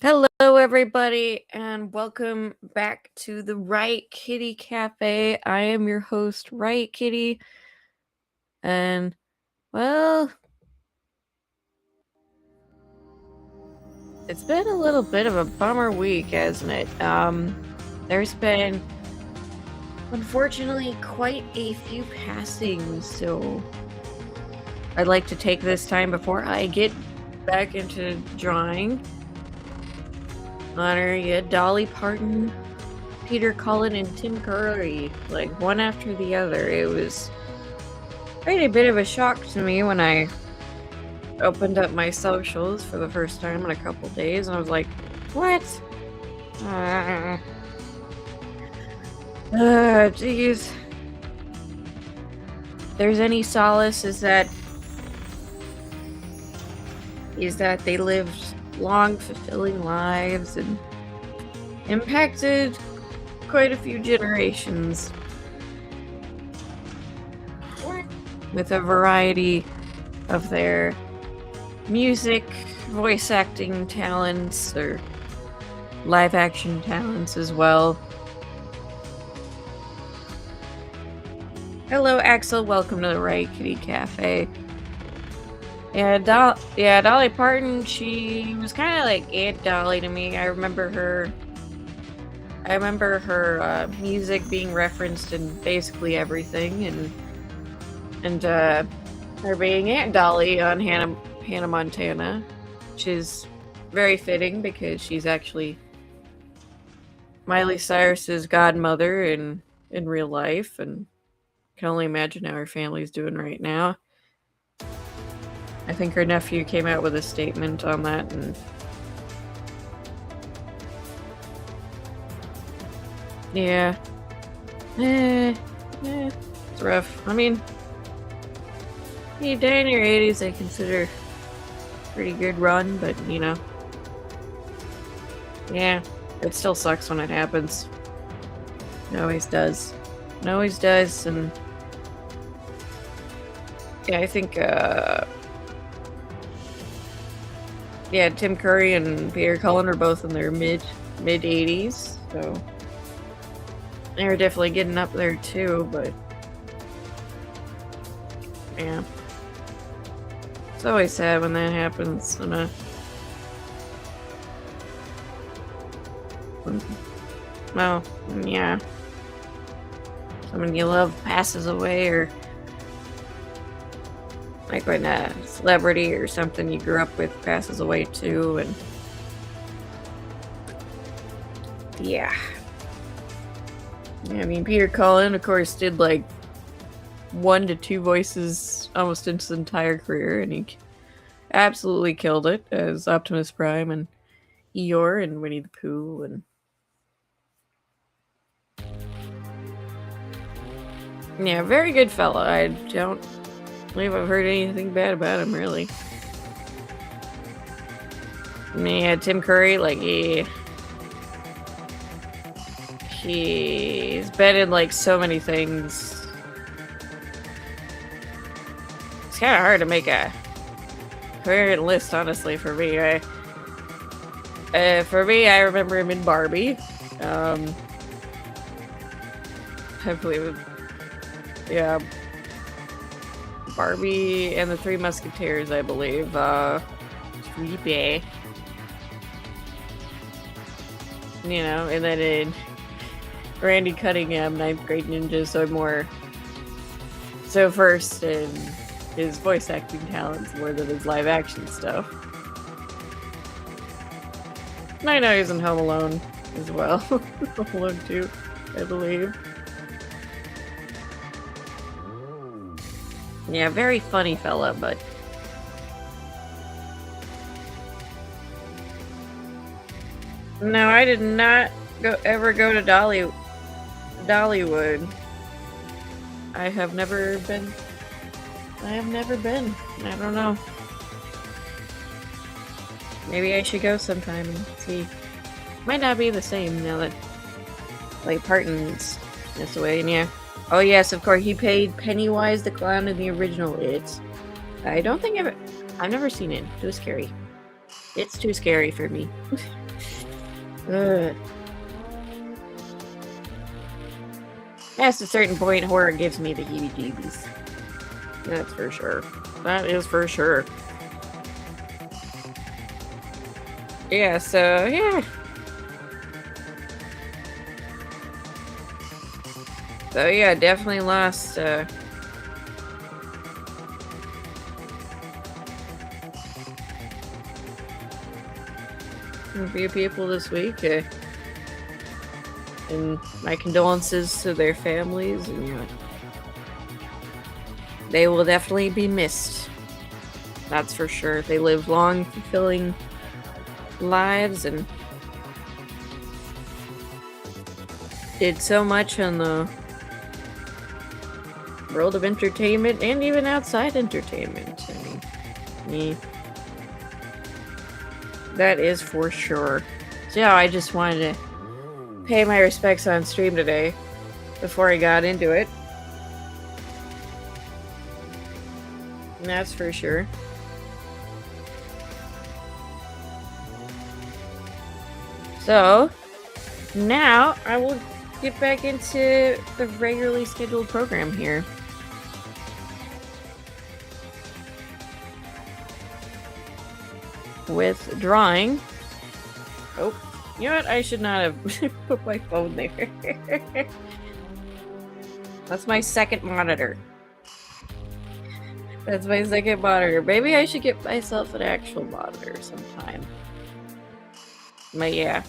Hello, everybody, and welcome back to the Riot Kitty Cafe. I am your host, Riot Kitty, and well, it's been a little bit of a bummer week, hasn't it? There's been, unfortunately, quite a few passings, so I'd like to take this time before I get back into drawing. Honor Dolly Parton, Peter Cullen, and Tim Curry, like one after the other. It was quite a bit of a shock to me when I opened up my socials for the first time in a couple days, and I was like, what? Jeez. There's any solace is that they lived long, fulfilling lives and impacted quite a few generations with a variety of their music, voice acting talents, or live action talents as well. Hello, Axel. Welcome to the Riot Kitty Cafe. Yeah, Dolly Parton, she was kind of like Aunt Dolly to me. I remember her music being referenced in basically everything, and her being Aunt Dolly on Hannah Montana, which is very fitting because she's actually Miley Cyrus's godmother in real life, and can only imagine how her family's doing right now. I think her nephew came out with a statement on that, and yeah. It's rough. I mean, you die in your 80s, I consider a pretty good run, but you know. Yeah, it still sucks when it happens. It always does. It always does, and yeah, I think Tim Curry and Peter Cullen are both in their mid 80s, so they're definitely getting up there too, but yeah. It's always sad when that happens, and well, yeah. Someone you love passes away, or like when a celebrity or something you grew up with passes away too, and yeah. I mean, Peter Cullen, of course, did like 1 to 2 voices almost in his entire career, and he absolutely killed it as Optimus Prime and Eeyore and Winnie the Pooh, and yeah, very good fella. I don't believe I've heard anything bad about him, really. Yeah, Tim Curry, like, he's been in, like, so many things. It's kind of hard to make a coherent list, honestly, for me. I remember him in Barbie. I believe, yeah, Barbie and the Three Musketeers, I believe. Creepy. You know, and then in Randy Cunningham, 9th Grade Ninja, so first in his voice acting talents more than his live action stuff. And I know he's in Home Alone as well. Home Alone 2, I believe. Yeah, very funny fella, but no, I did not ever go to Dollywood. I have never been. I don't know. Maybe I should go sometime and see. Might not be the same now that like Parton's this way, and yeah. Oh yes, of course, he played Pennywise the Clown in the original It. I don't think I've never seen it. Too scary. It's too scary for me. Ugh. Past a certain point, horror gives me the heebie-jeebies. That's for sure. That is for sure. Yeah, so, yeah. So, yeah, definitely lost, a few people this week, and my condolences to their families, and, you know, they will definitely be missed. That's for sure. They lived long, fulfilling lives and did so much in the world of entertainment and even outside entertainment. I mean, that is for sure. So yeah, I just wanted to pay my respects on stream today before I got into it. And that's for sure. So, now I will get back into the regularly scheduled program here. With drawing. Oh, you know what? I should not have put my phone there. That's my second monitor. That's my second monitor. Maybe I should get myself an actual monitor sometime. But yeah.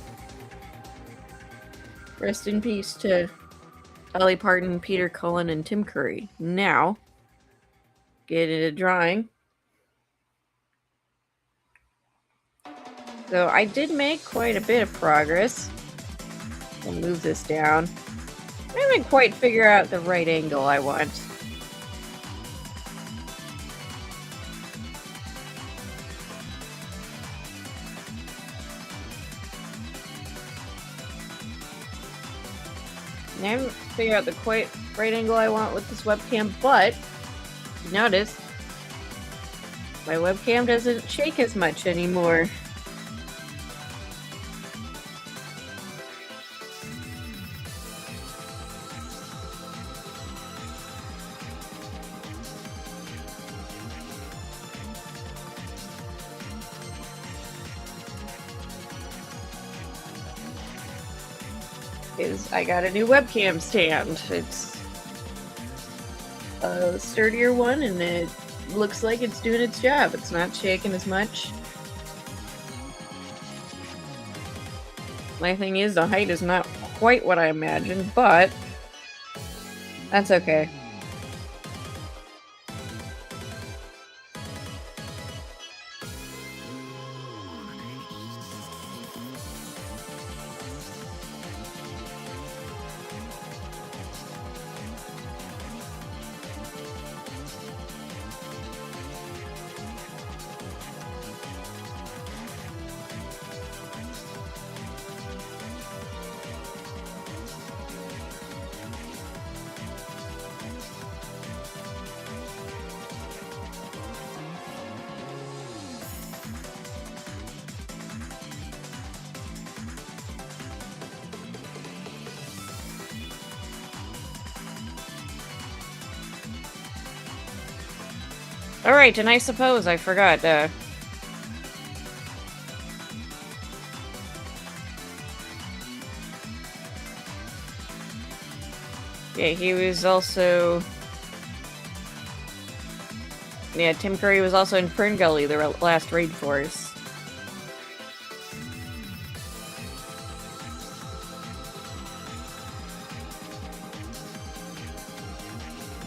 Rest in peace to Dolly Parton, Peter Cullen, and Tim Curry. Now, get into drawing. So I did make quite a bit of progress. I'll move this down. I haven't quite figured out the right angle I want. I haven't figured out the quite right angle I want with this webcam, but notice my webcam doesn't shake as much anymore. I got a new webcam stand. It's a sturdier one, and it looks like it's doing its job. It's not shaking as much. My thing is, the height is not quite what I imagined, but that's okay. Alright, and I suppose I forgot, yeah, he was also... Yeah, Tim Curry was also in Fern Gully, the last raid for us.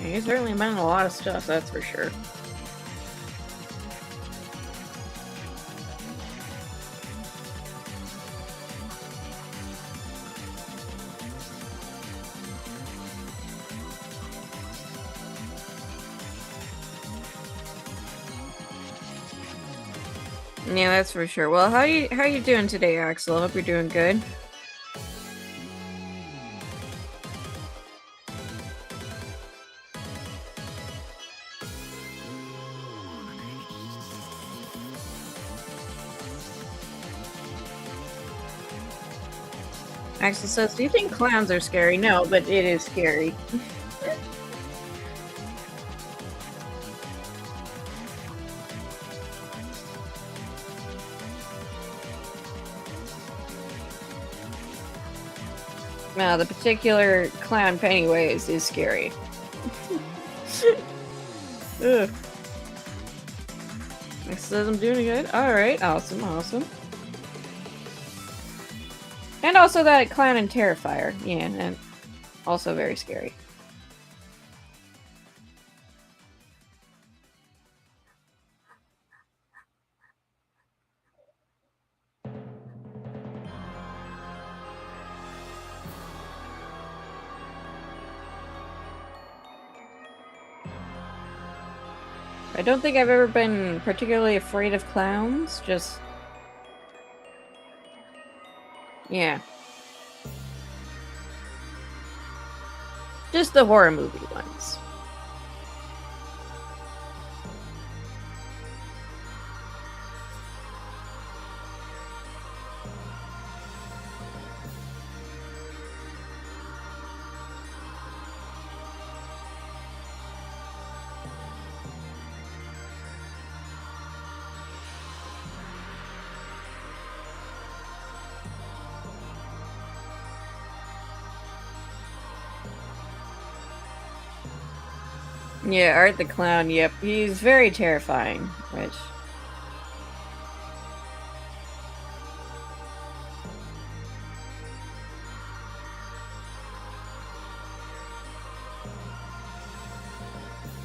Yeah, he's certainly been in a lot of stuff, that's for sure. Yeah, that's for sure. Well, how you doing today, Axel? I hope you're doing good. Axel says, do you think clowns are scary? No, but it is scary. No, the particular clown Pennywise is scary. Ugh. Axel says I'm doing good. Alright, awesome, awesome. And also that clown and Terrifier. Yeah, and also very scary. I don't think I've ever been particularly afraid of clowns, just... yeah. Just the horror movie ones. Yeah, Art the Clown, yep. He's very terrifying, which...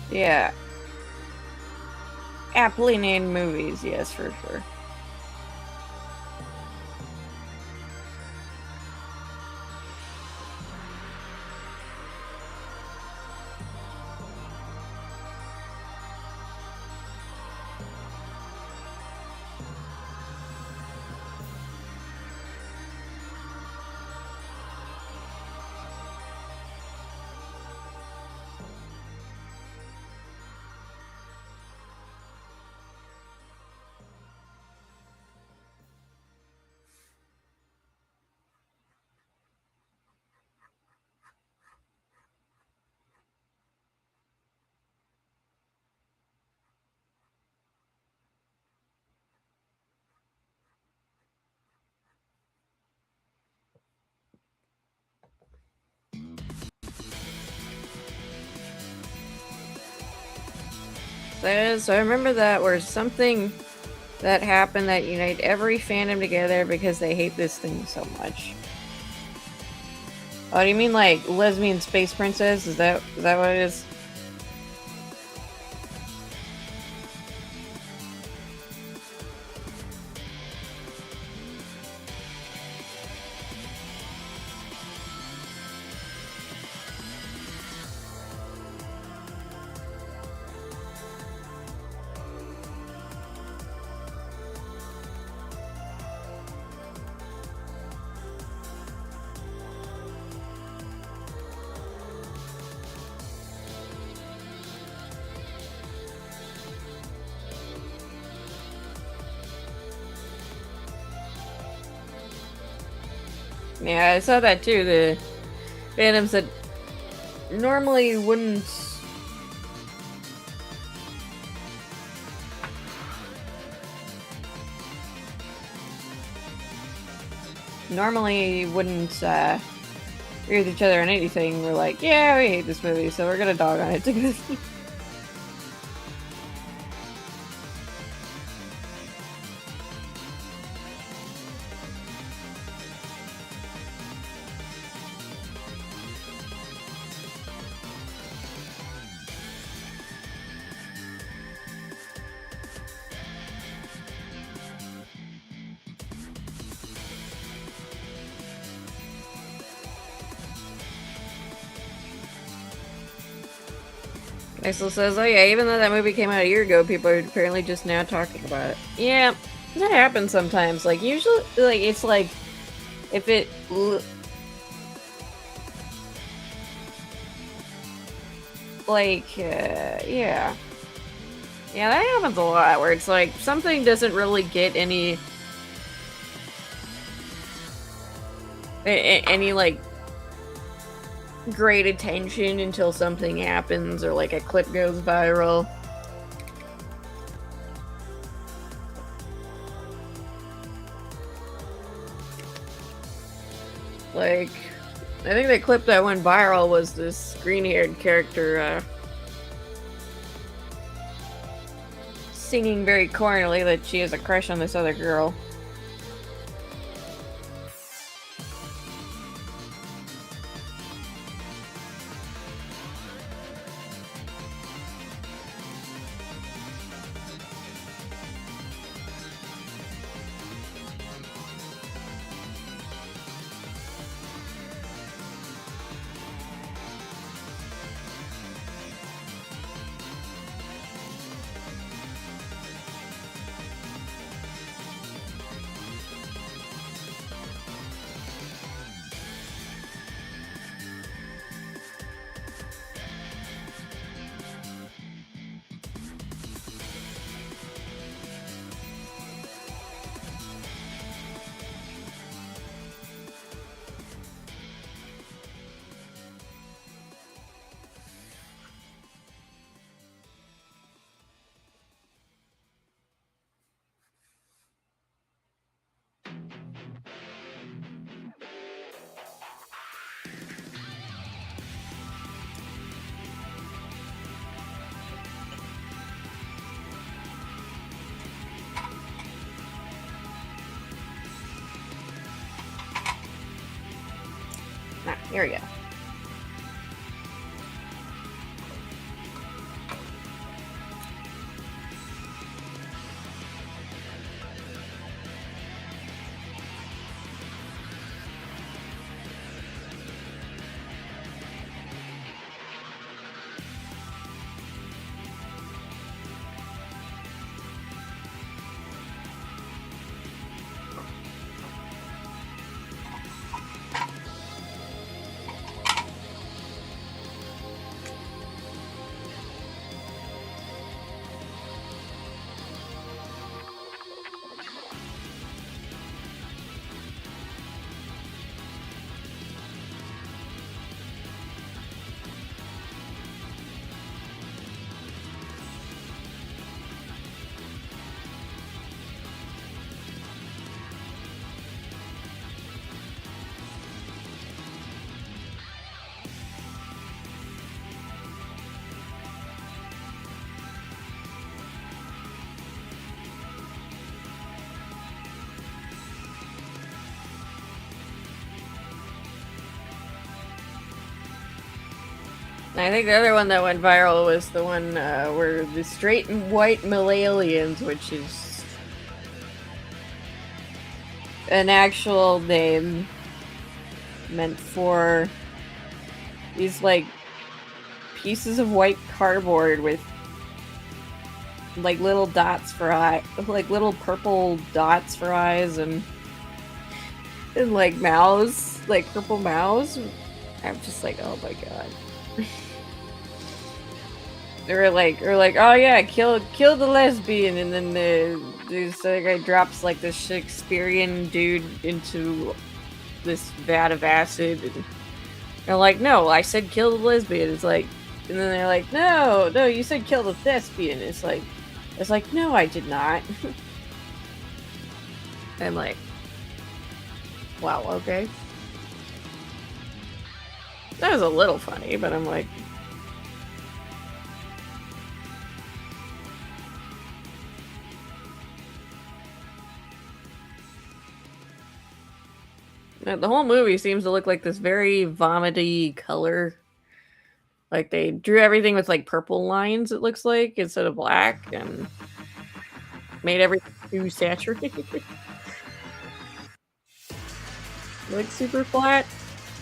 yeah. Aptly named movies, yes, for sure. So I remember that where something that happened that united every fandom together because they hate this thing so much. Oh, do you mean like lesbian space princess? Is that what it is? Yeah, I saw that too. The fandoms that normally wouldn't... agree with each other on anything. We're like, yeah, we hate this movie, so we're gonna dog on it together. Axel says, oh yeah, even though that movie came out a year ago, people are apparently just now talking about it. Yeah, that happens sometimes. Like, usually, like, it's like, if it... like, yeah. Yeah, that happens a lot, where it's like, something doesn't really get any... any like great attention until something happens or like a clip goes viral. Like, I think the clip that went viral was this green-haired character singing very cornily that she has a crush on this other girl. Here we go. I think the other one that went viral was the one where the straight and white Malayalians, which is an actual name meant for these like pieces of white cardboard with like little dots for eyes, like little purple dots for eyes, and like mouths, like purple mouths. I'm just like, oh my god. Or like, oh yeah, kill the lesbian, and then this other guy drops like this Shakespearean dude into this vat of acid, and they're like, no, I said kill the lesbian. It's like, and then they're like, no, you said kill the thespian. It's like, no, I did not. I'm like, wow, okay. That was a little funny, but I'm like, the whole movie seems to look like this very vomity color. Like they drew everything with like purple lines, it looks like, instead of black, and made everything too saturated. Like super flat.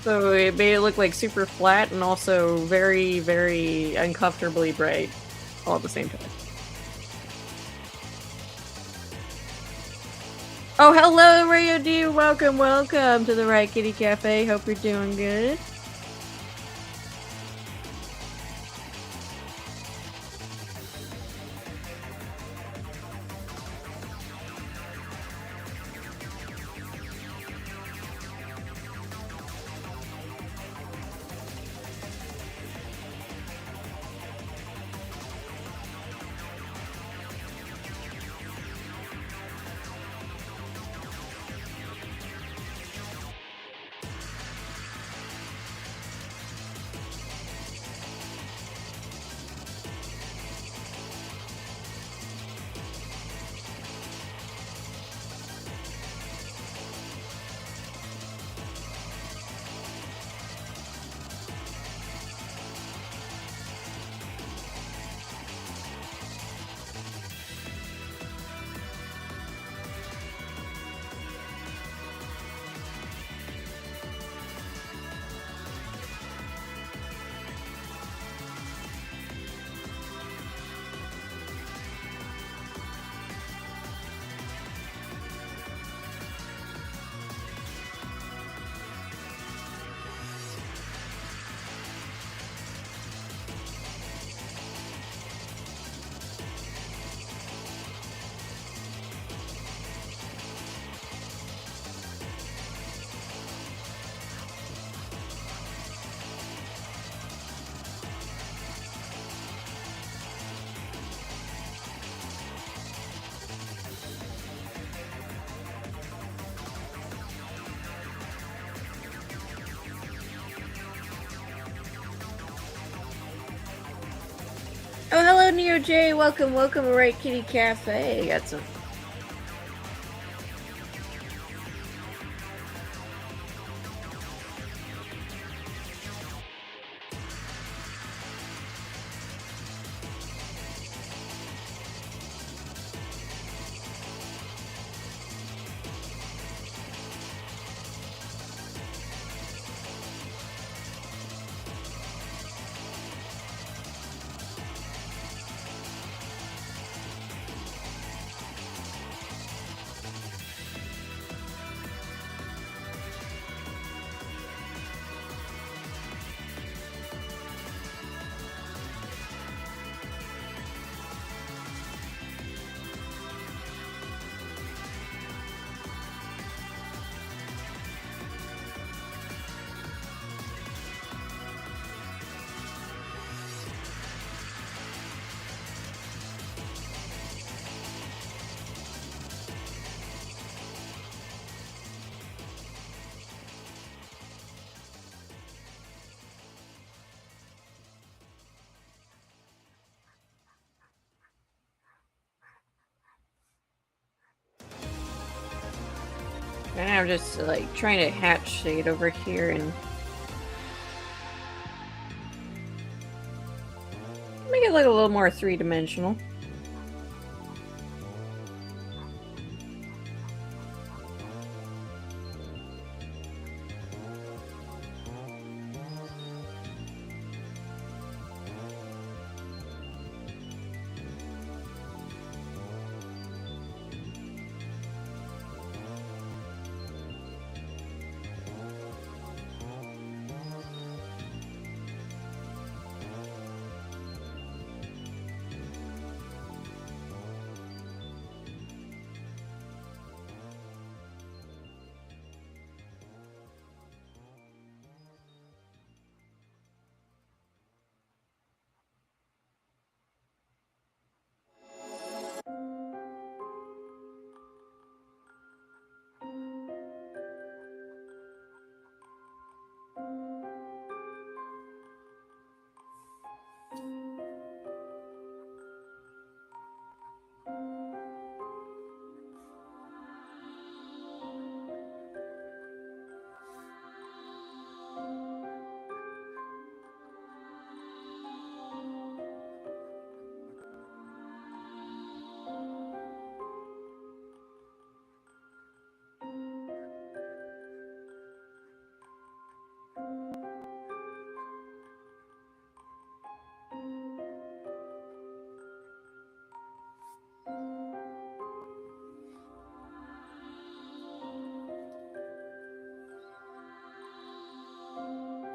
So it made it look like super flat and also very, very uncomfortably bright all at the same time. Oh, hello, Rio D. Welcome to the Riot Kitty Cafe. Hope you're doing good. Oh, hello, Neo J. Welcome, welcome to Riot Kitty Cafe. Got some. And I'm just like trying to hatch shade over here and make it look a little more three-dimensional.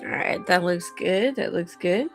Alright, that looks good. That looks good.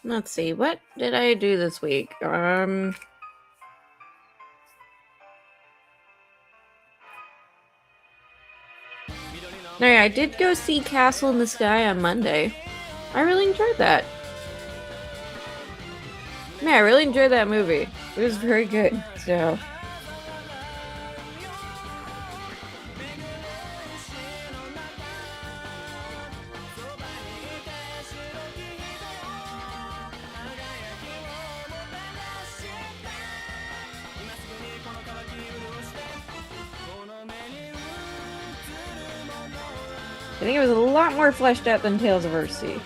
Let's see, what did I do this week? Alright, I did go see Castle in the Sky on Monday. I really enjoyed that. Yeah, I really enjoyed that movie. It was very good, so... I think it was a lot more fleshed out than Tales of Earthsea.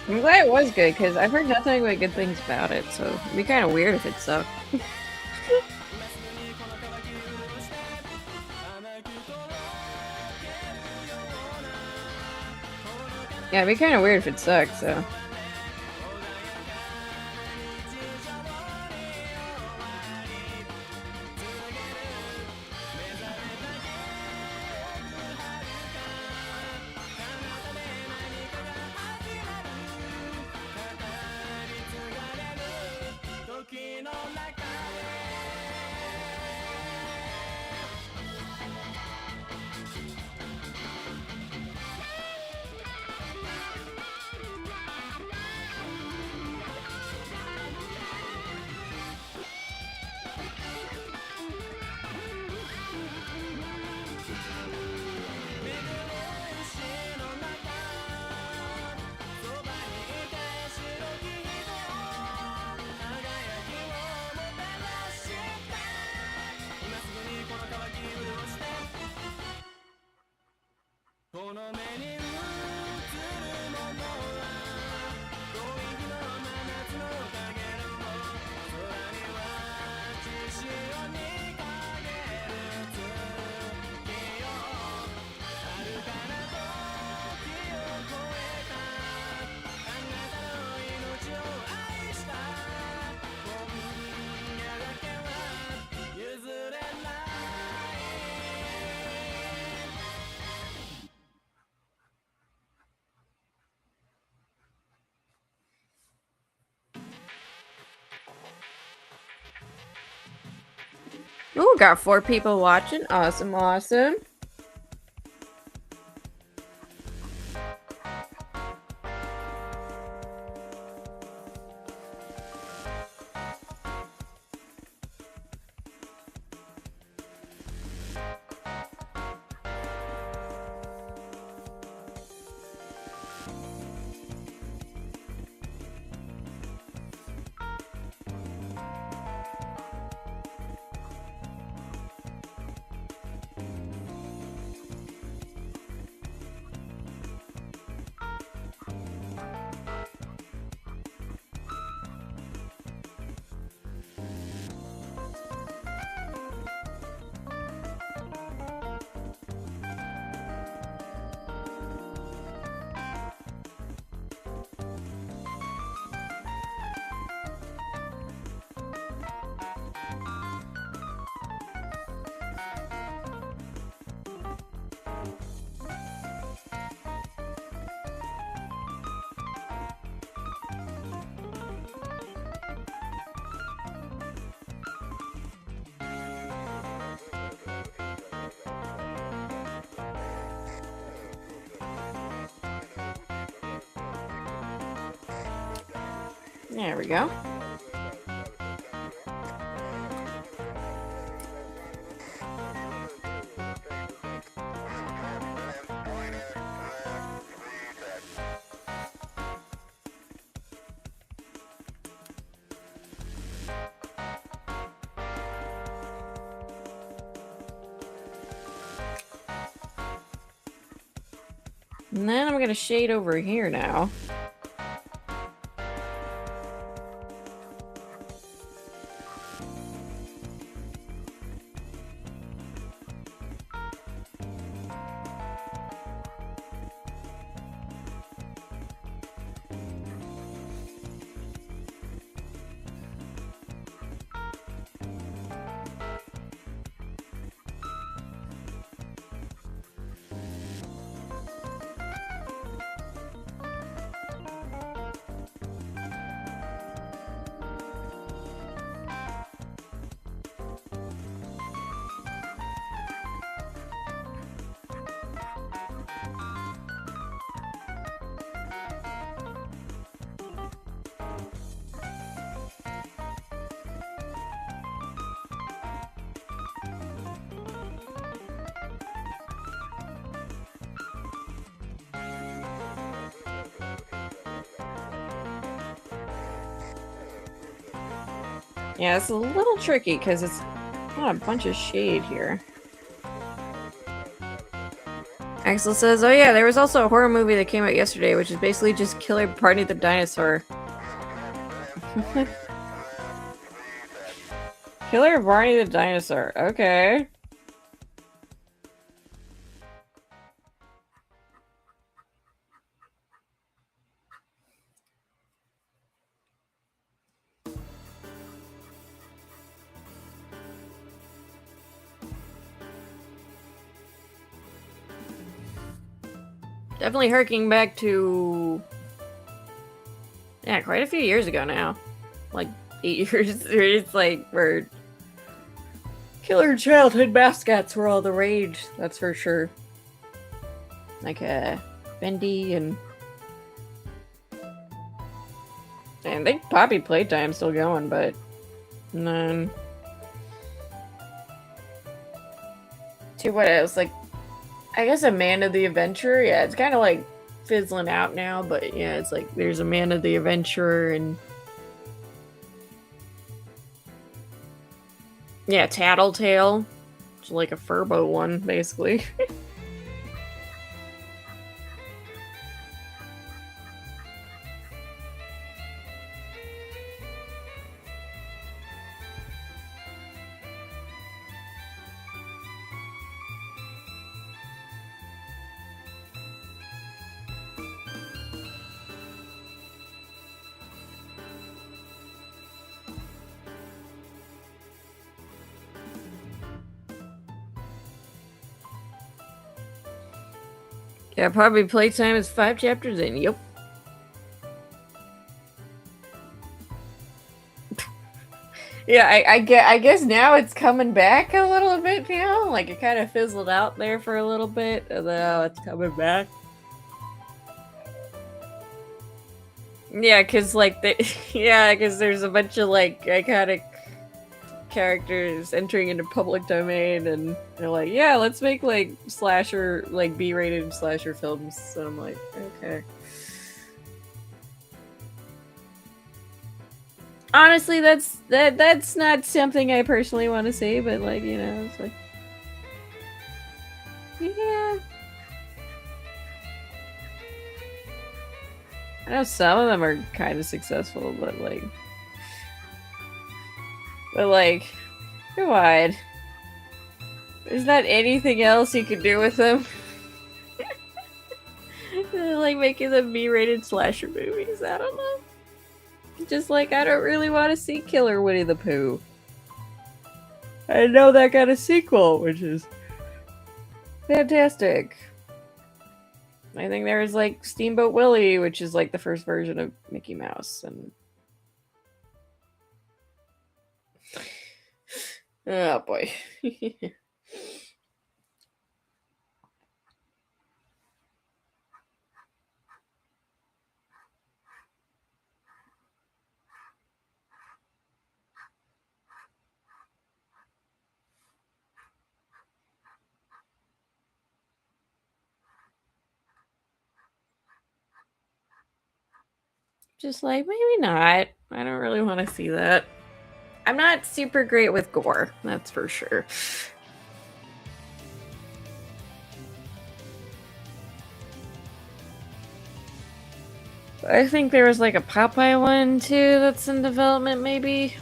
I'm glad it was good, because I've heard nothing but good things about it, so it'd be kind of weird if it sucked. Yeah, it'd be kind of weird if it sucked, so... Ooh, got 4 people watching. Awesome, awesome. There we go. And then I'm going to shade over here now. Yeah, it's a little tricky because it's not a bunch of shade here. Axel says, oh yeah, there was also a horror movie that came out yesterday, which is basically just Killer Barney the Dinosaur. Killer Barney the Dinosaur, okay. Definitely harking back to... yeah, quite a few years ago now. Like, 8 years. It's like, where killer childhood mascots were all the rage, that's for sure. Like, Bendy and... I think Poppy Playtime's still going, but... none. To what else? Like, I guess Amanda the Adventurer. Yeah, it's kind of like fizzling out now, but yeah, it's like there's Amanda the Adventurer and yeah, Tattletale. It's like a Furbo one, basically. Yeah, probably playtime is 5 chapters in. Yep. Yeah, I guess now it's coming back a little bit now. Like, it kind of fizzled out there for a little bit, and now it's coming back. Yeah, because, like, yeah, because there's a bunch of, like, iconic characters entering into public domain, and they're like, yeah, let's make, like, slasher, like, B-rated slasher films. So I'm like, okay. Honestly, that's not something I personally want to say, but, like, you know, it's like, yeah. I know some of them are kind of successful, but, like, come on. There's not anything else you can do with them. Like, making them B-rated slasher movies, I don't know. Just like, I don't really want to see Killer Winnie the Pooh. I know that got a sequel, which is fantastic. I think there was, like, Steamboat Willie, which is, like, the first version of Mickey Mouse, and... oh, boy. Just like, maybe not. I don't really want to see that. I'm not super great with gore, that's for sure. I think there was like a Popeye one too that's in development, maybe.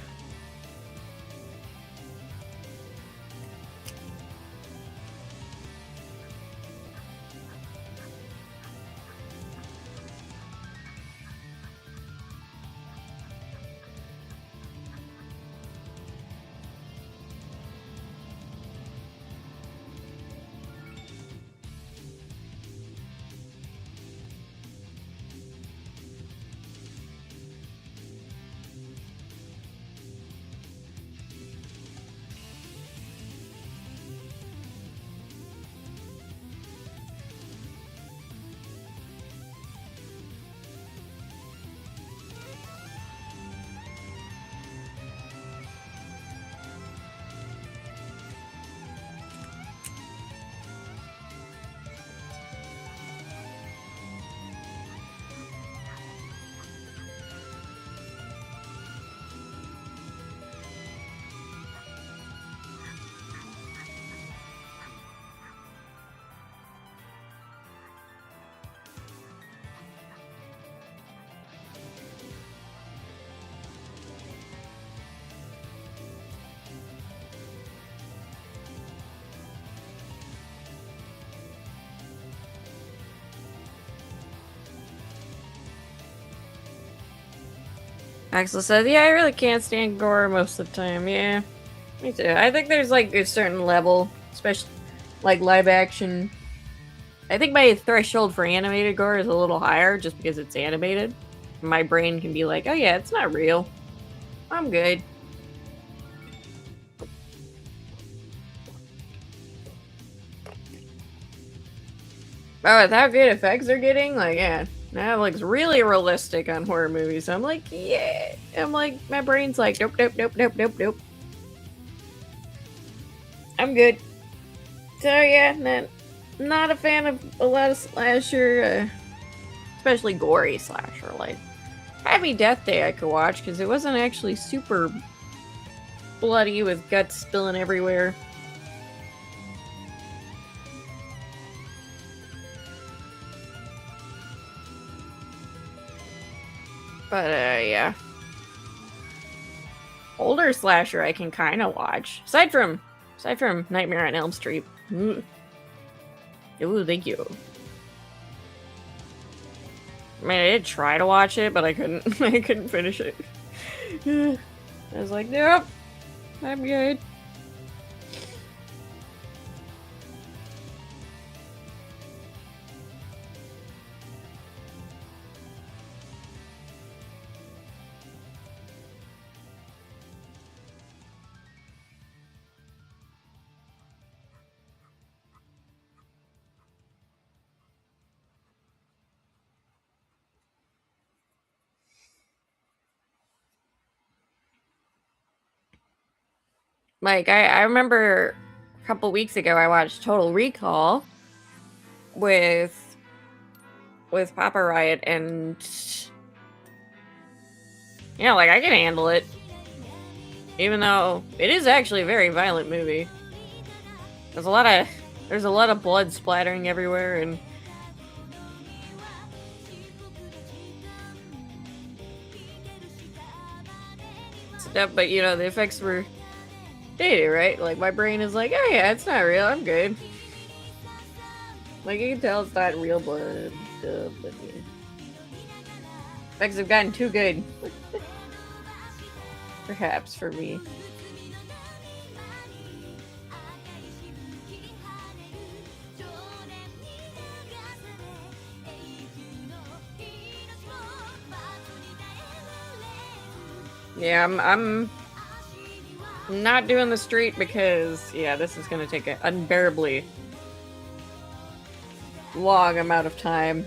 Axel said, yeah, I really can't stand gore most of the time. Yeah, me too. I think there's like a certain level, especially like live action. I think my threshold for animated gore is a little higher just because it's animated. My brain can be like, oh yeah, it's not real. I'm good. Oh, with how good effects they're getting, like, yeah, that looks really realistic on horror movies. I'm like, yeah. I'm like, my brain's like, nope, nope, nope, nope, nope, nope. I'm good. So yeah, not a fan of a lot of slasher, especially gory slasher. Like, Happy Death Day I could watch because it wasn't actually super bloody with guts spilling everywhere. But yeah. Older slasher I can kind of watch. Aside from Nightmare on Elm Street. Ooh, thank you. I mean, I did try to watch it, but I couldn't. I couldn't finish it. I was like, nope, I'm good. Like, I remember a couple weeks ago I watched Total Recall with Papa Riot, and yeah, like I can handle it. Even though it is actually a very violent movie. There's a lot of blood splattering everywhere and stuff, but you know, the effects were dated, right? Like my brain is like, oh yeah, it's not real, I'm good. Like you can tell it's not real blood stuff, but yeah. Effects have gotten too good. Perhaps for me. Yeah, I'm not doing the street because, yeah, this is gonna take an unbearably long amount of time.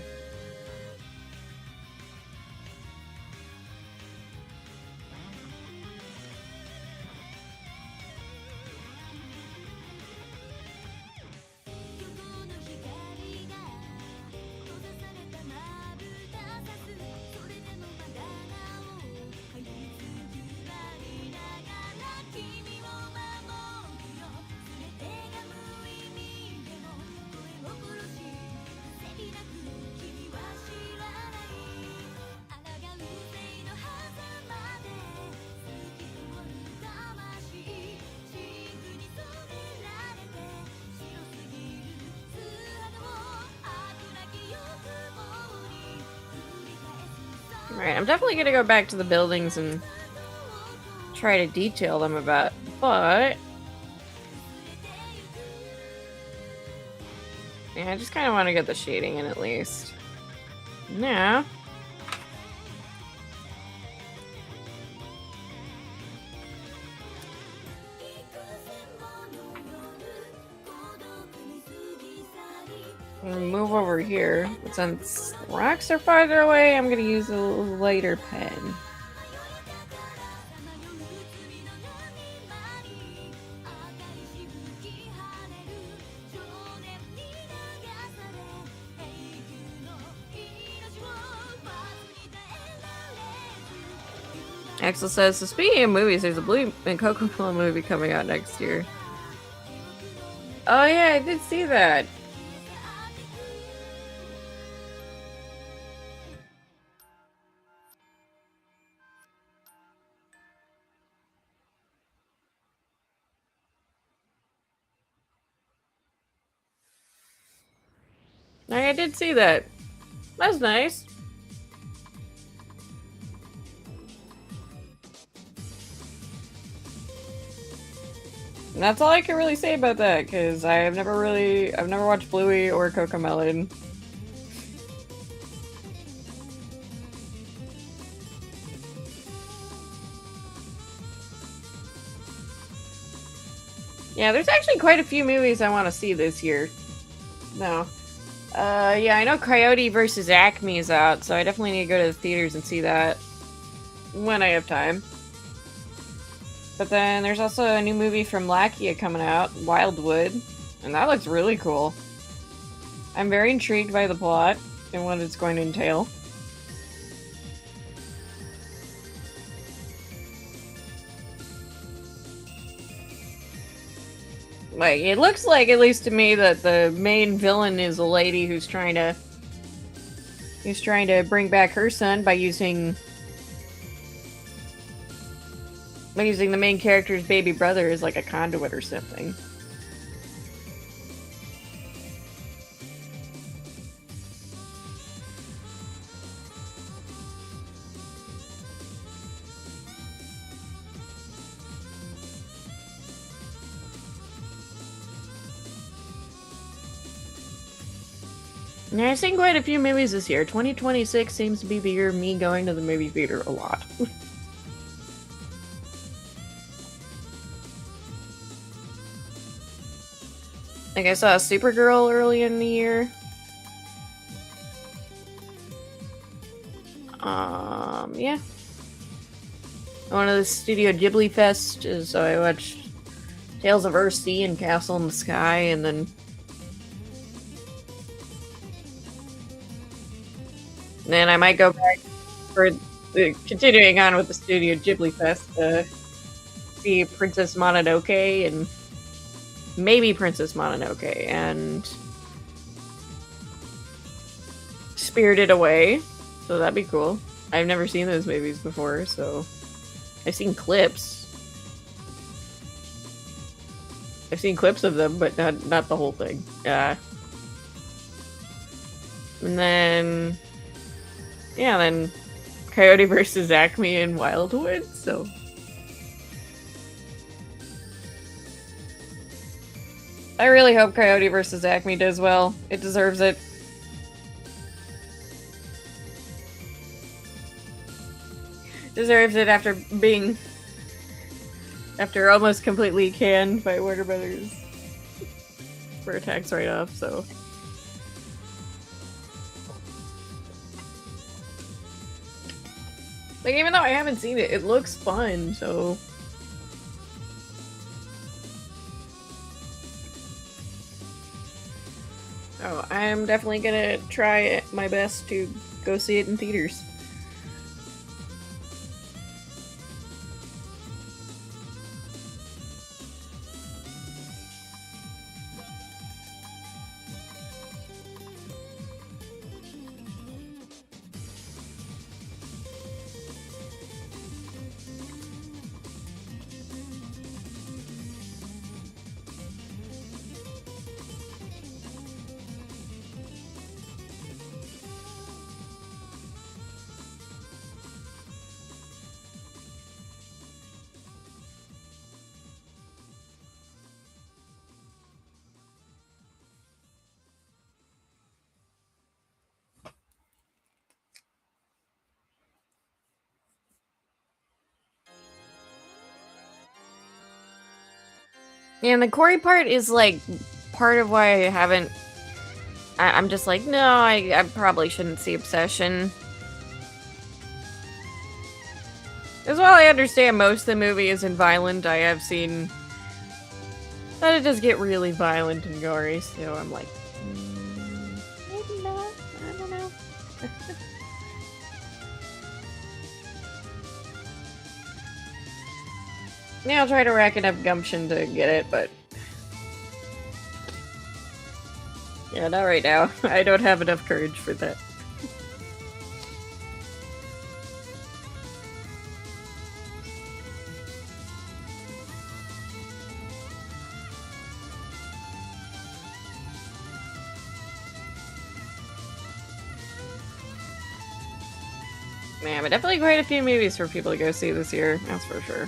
Alright, I'm definitely gonna go back to the buildings and try to detail them about, but yeah, I just kind of want to get the shading in at least. Yeah. Move over here, but since rocks are farther away, I'm gonna use a lighter pen. Axel says, so speaking of movies, there's a Blue and Coca-Cola movie coming out next year. Oh yeah, I did see that. I did see that. That's nice. And that's all I can really say about that, because I've never watched Bluey or Cocomelon. Yeah, there's actually quite a few movies I want to see this year. No. Yeah, I know Coyote versus Acme is out, so I definitely need to go to the theaters and see that when I have time. But then there's also a new movie from Lakia coming out, Wildwood, and that looks really cool. I'm very intrigued by the plot and what it's going to entail. Like, it looks like, at least to me, that the main villain is a lady who's trying to bring back her son by using the main character's baby brother as like a conduit or something. And I've seen quite a few movies this year. 2026 seems to be the year of me going to the movie theater a lot. Like, I saw Supergirl early in the year. Yeah. One of the Studio Ghibli Fest is I watched Tales of Earthsea and Castle in the Sky, and then I might go back for continuing on with the Studio Ghibli Fest to see Princess Mononoke and maybe Princess Mononoke and Spirited Away. So that'd be cool. I've never seen those movies before, so I've seen clips. I've seen clips of them, but not the whole thing. And then yeah, then Coyote versus Acme and Wildwood, so I really hope Coyote versus Acme does well. It deserves it. Deserves it after almost completely canned by Warner Brothers for a tax write-off, so. Like, even though I haven't seen it, it looks fun, so. Oh, I'm definitely gonna try my best to go see it in theaters. Yeah, and the Corey part is like part of why I haven't. I'm just like, no, I probably shouldn't see Obsession. As well, I understand most of the movie isn't violent. I have seen that it does get really violent and gory, so I'm like, maybe not. I don't know. Yeah, I'll try to rack enough gumption to get it, but yeah, not right now. I don't have enough courage for that. Man, but definitely quite a few movies for people to go see this year, that's for sure.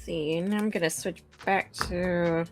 scene. I'm gonna switch back to...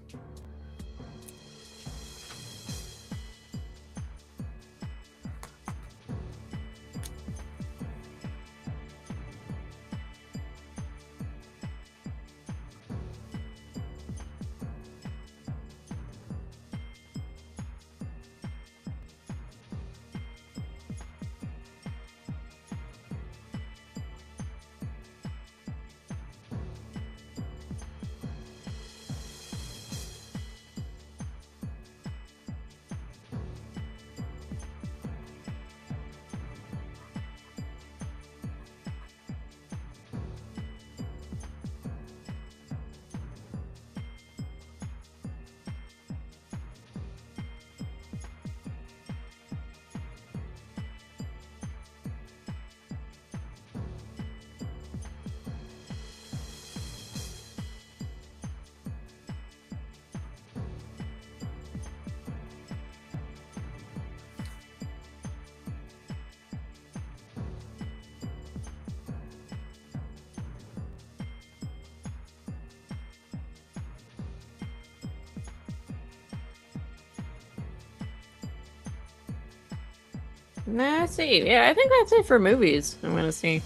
Let's see. Yeah, I think that's it for movies. I want to see.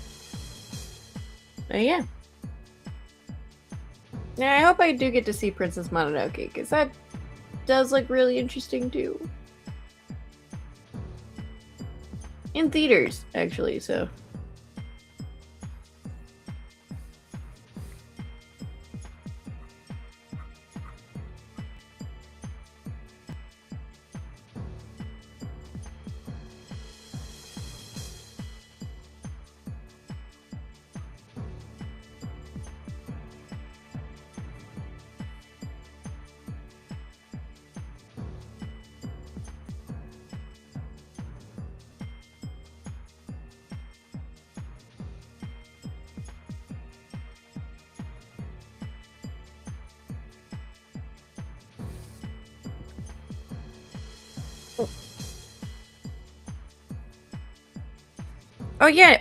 But yeah. Yeah, I hope I do get to see Princess Mononoke, because that does look really interesting too. In theaters, actually, so.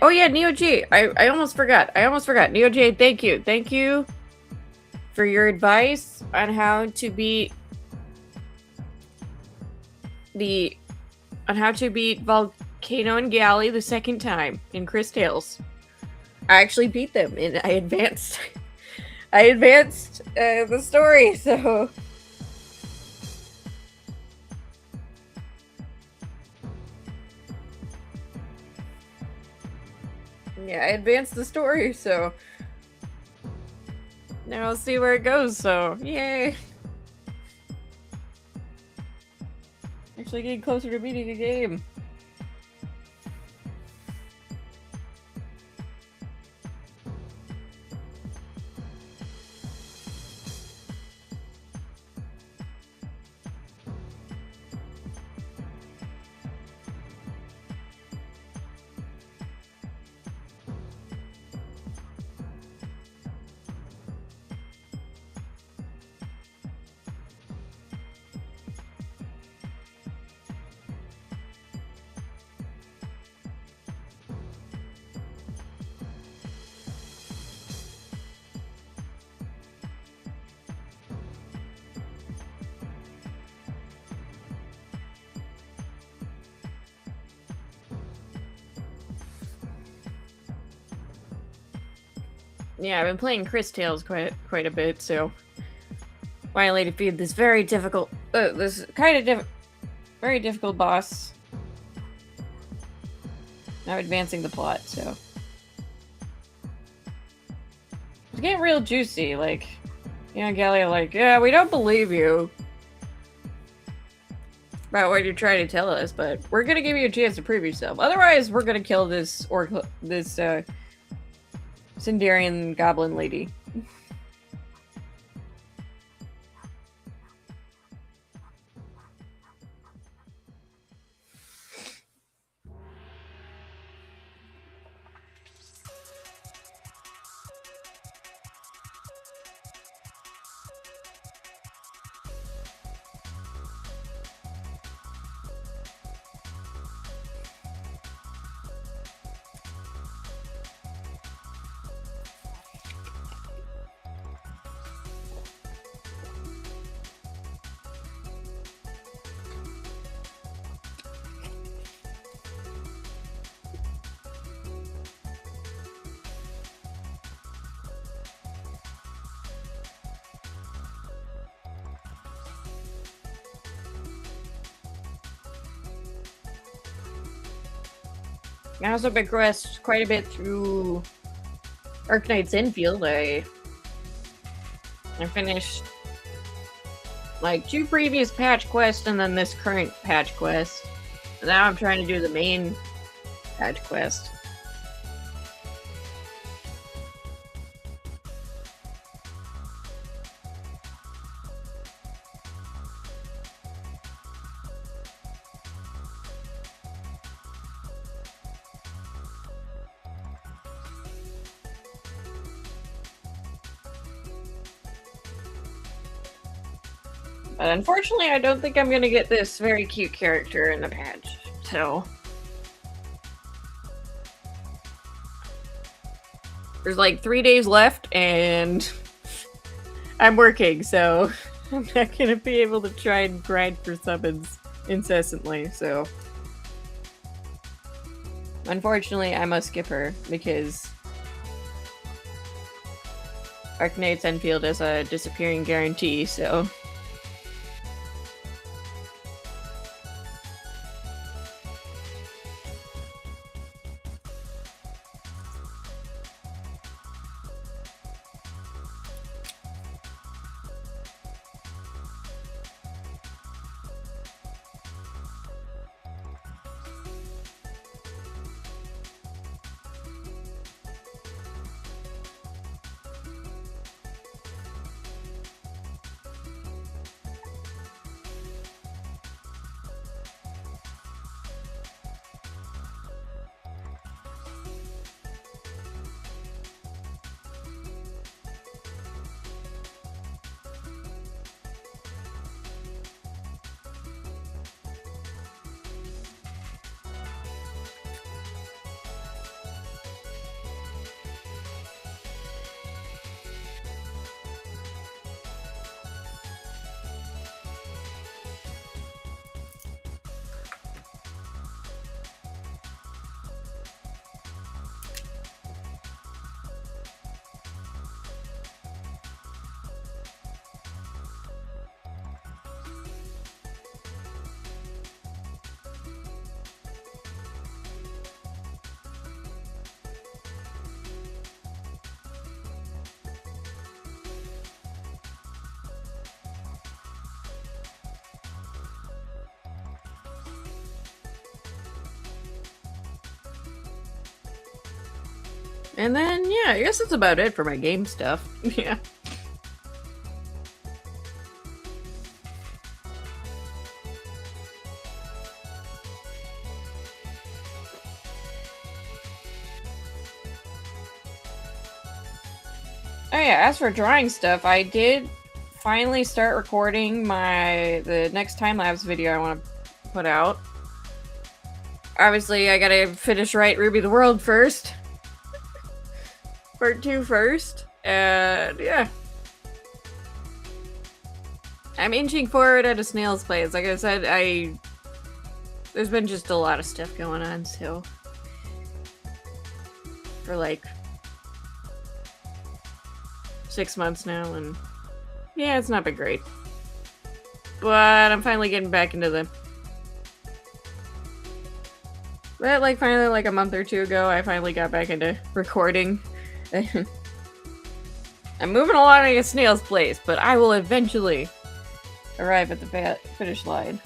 Oh yeah, Neo G. I almost forgot. Neo G, thank you. Thank you for your advice on how to beat Volcano and Galley the second time in Chris Tales. I actually beat them and I advanced the story, so yeah, I advanced the story, so now I'll see where it goes, so yay. Actually getting closer to beating the game. Yeah, I've been playing Chris Tales quite a bit, so finally defeated this very difficult, very difficult boss. Now advancing the plot, so it's getting real juicy. Like, you know, Gallia, like, yeah, we don't believe you about what you're trying to tell us, but we're gonna give you a chance to prove yourself. Otherwise, we're gonna kill this Sindarian goblin lady. I also progressed quite a bit through Arknight's Infield. I finished like 2 previous patch quests and then this current patch quest. And now I'm trying to do the main patch quest. But unfortunately, I don't think I'm gonna get this very cute character in the patch, so... There's like 3 days left, and I'm working, so I'm not gonna be able to try and grind for summons incessantly, so... Unfortunately, I must skip her, because... Arknight's Enfield is a disappearing guarantee, so... And then, yeah, I guess that's about it for my game stuff. Yeah. Oh yeah, as for drawing stuff, I did finally start recording the next time-lapse video I want to put out. Obviously, I gotta finish Right Ruby the World first. Part 2 first, and yeah. I'm inching forward at a snail's pace. Like I said, there's been just a lot of stuff going on, so... For like... 6 months now, and... Yeah, it's not been great. But I'm finally getting back into the... But like finally, like a month or 2 ago, I finally got back into recording. I'm moving along at a snail's pace, but I will eventually arrive at the finish line.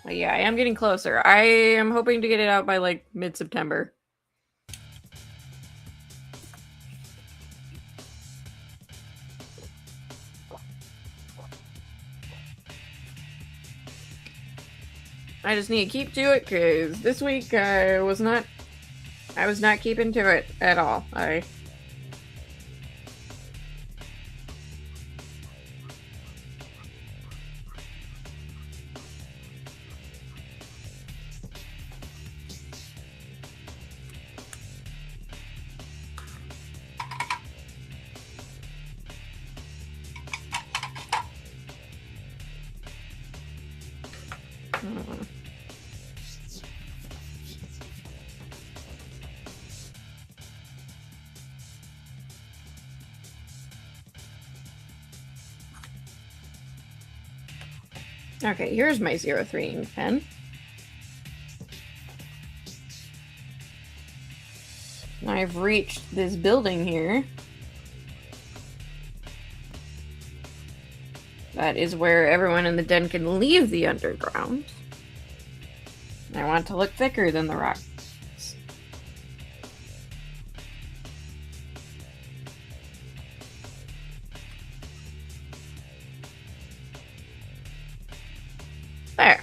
But yeah, I am getting closer. I am hoping to get it out by like mid-September. I just need to keep to it, because this week I was not keeping to it at all. Okay, here's my 03 ink pen. I've reached this building here. That is where everyone in the den can leave the underground. I want it to look thicker than the rocks. There.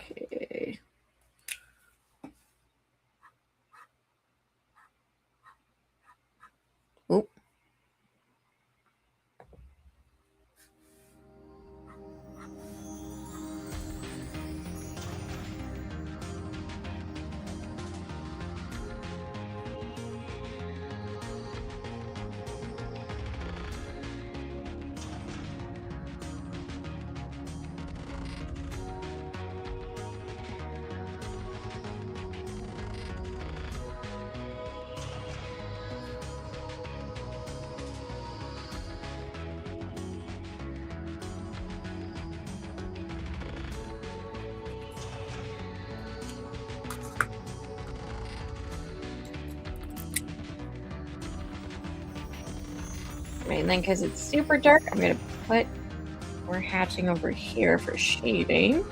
Okay. Oop. And then because it's super dark, I'm going to put more hatching over here for shading.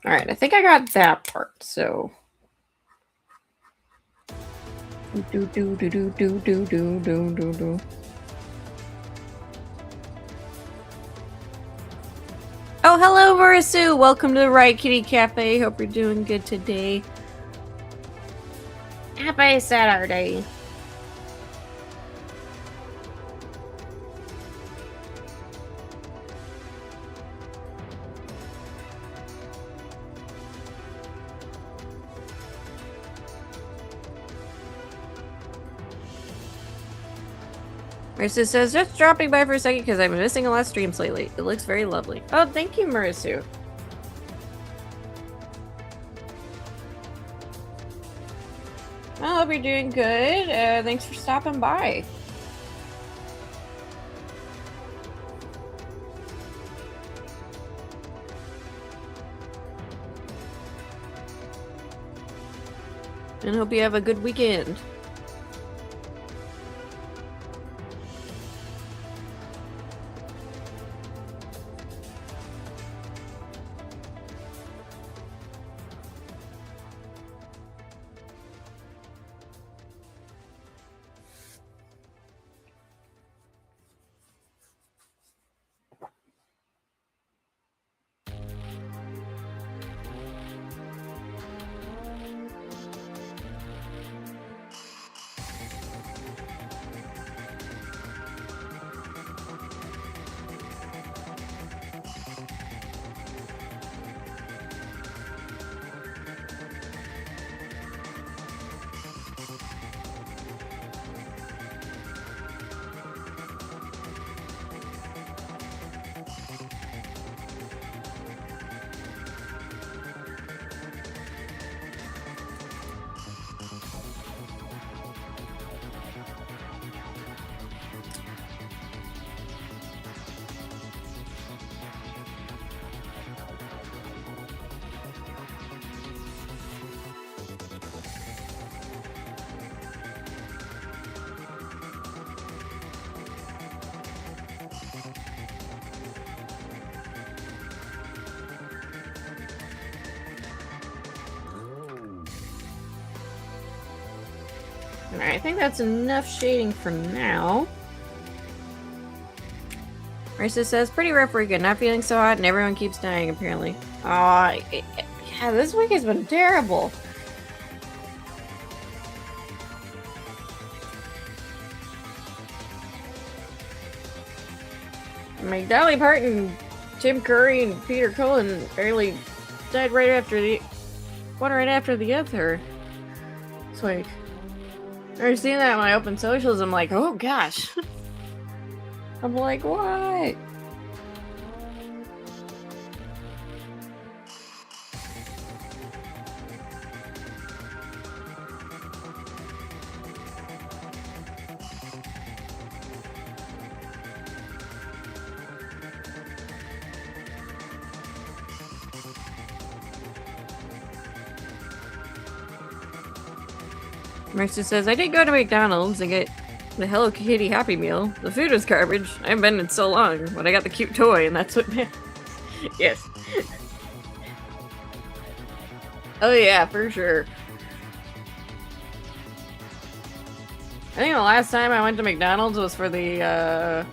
All right, I think I got that part, so. Do do do do do do do do do do. Oh, hello, Marisu. Welcome to the Riot Kitty Cafe. Hope you're doing good today. Happy Saturday. Marisu says, just dropping by for a second because I've been missing a lot of streams lately. It looks very lovely. Oh, thank you, Marisu. I hope you're doing good. Thanks for stopping by. And hope you have a good weekend. Alright, I think that's enough shading for now. Marissa says, pretty rough weekend, not feeling so hot and everyone keeps dying apparently. Aw, yeah, this week has been terrible. Like, Dolly Parton, Tim Curry, and Peter Cullen barely died right after the... one right after the other. This week. I've seen that when I open socials, I'm like, oh gosh. I'm like, what? Mercer says, I did go to McDonald's and get the Hello Kitty Happy Meal. The food was garbage. I haven't been in so long, but I got the cute toy and that's what matters. Yes. Oh yeah, for sure. I think the last time I went to McDonald's was for the,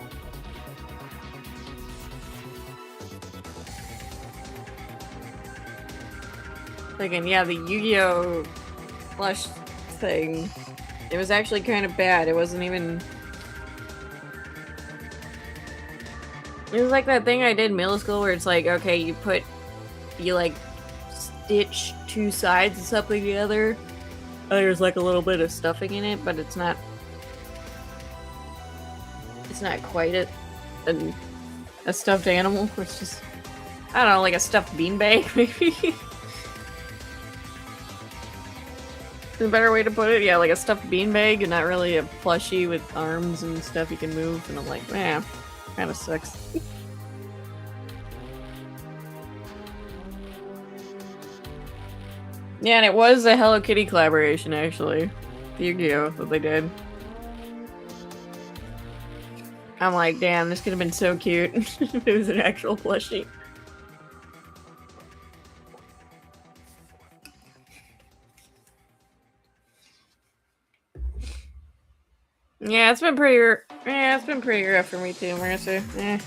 Again, yeah, the Yu-Gi-Oh! Plush thing. It was actually kind of bad. It wasn't even... It was like that thing I did in middle school where it's like, okay, you like stitch two sides of something together. There's like a little bit of stuffing in it, but it's not quite a stuffed animal. It's just, I don't know, like a stuffed beanbag, maybe? A better way to put it? Yeah, like a stuffed beanbag and not really a plushie with arms and stuff you can move. And I'm like, man, kind of sucks. Yeah, and it was a Hello Kitty collaboration, actually. The Yu-Gi-Oh! That they did. I'm like, damn, this could have been so cute if it was an actual plushie. Yeah, it's been pretty rough for me too, Marissa. Eh.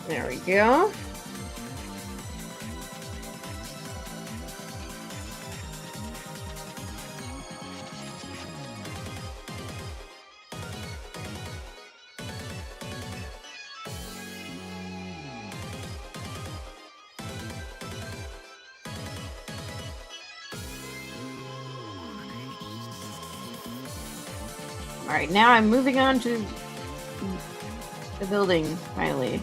There we go. Alright, now I'm moving on to the building, finally.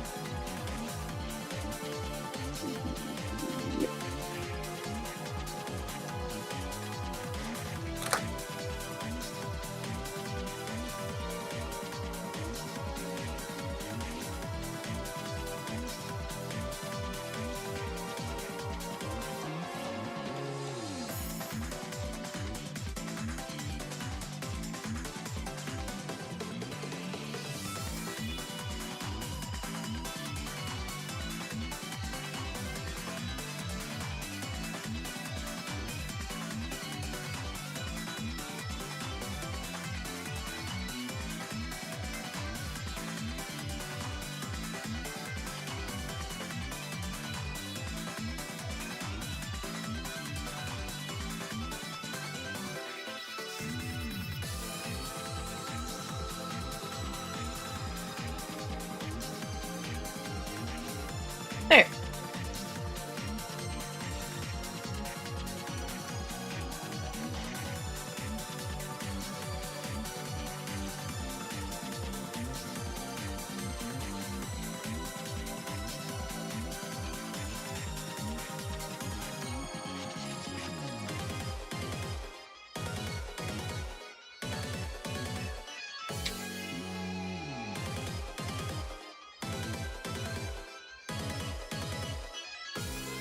There.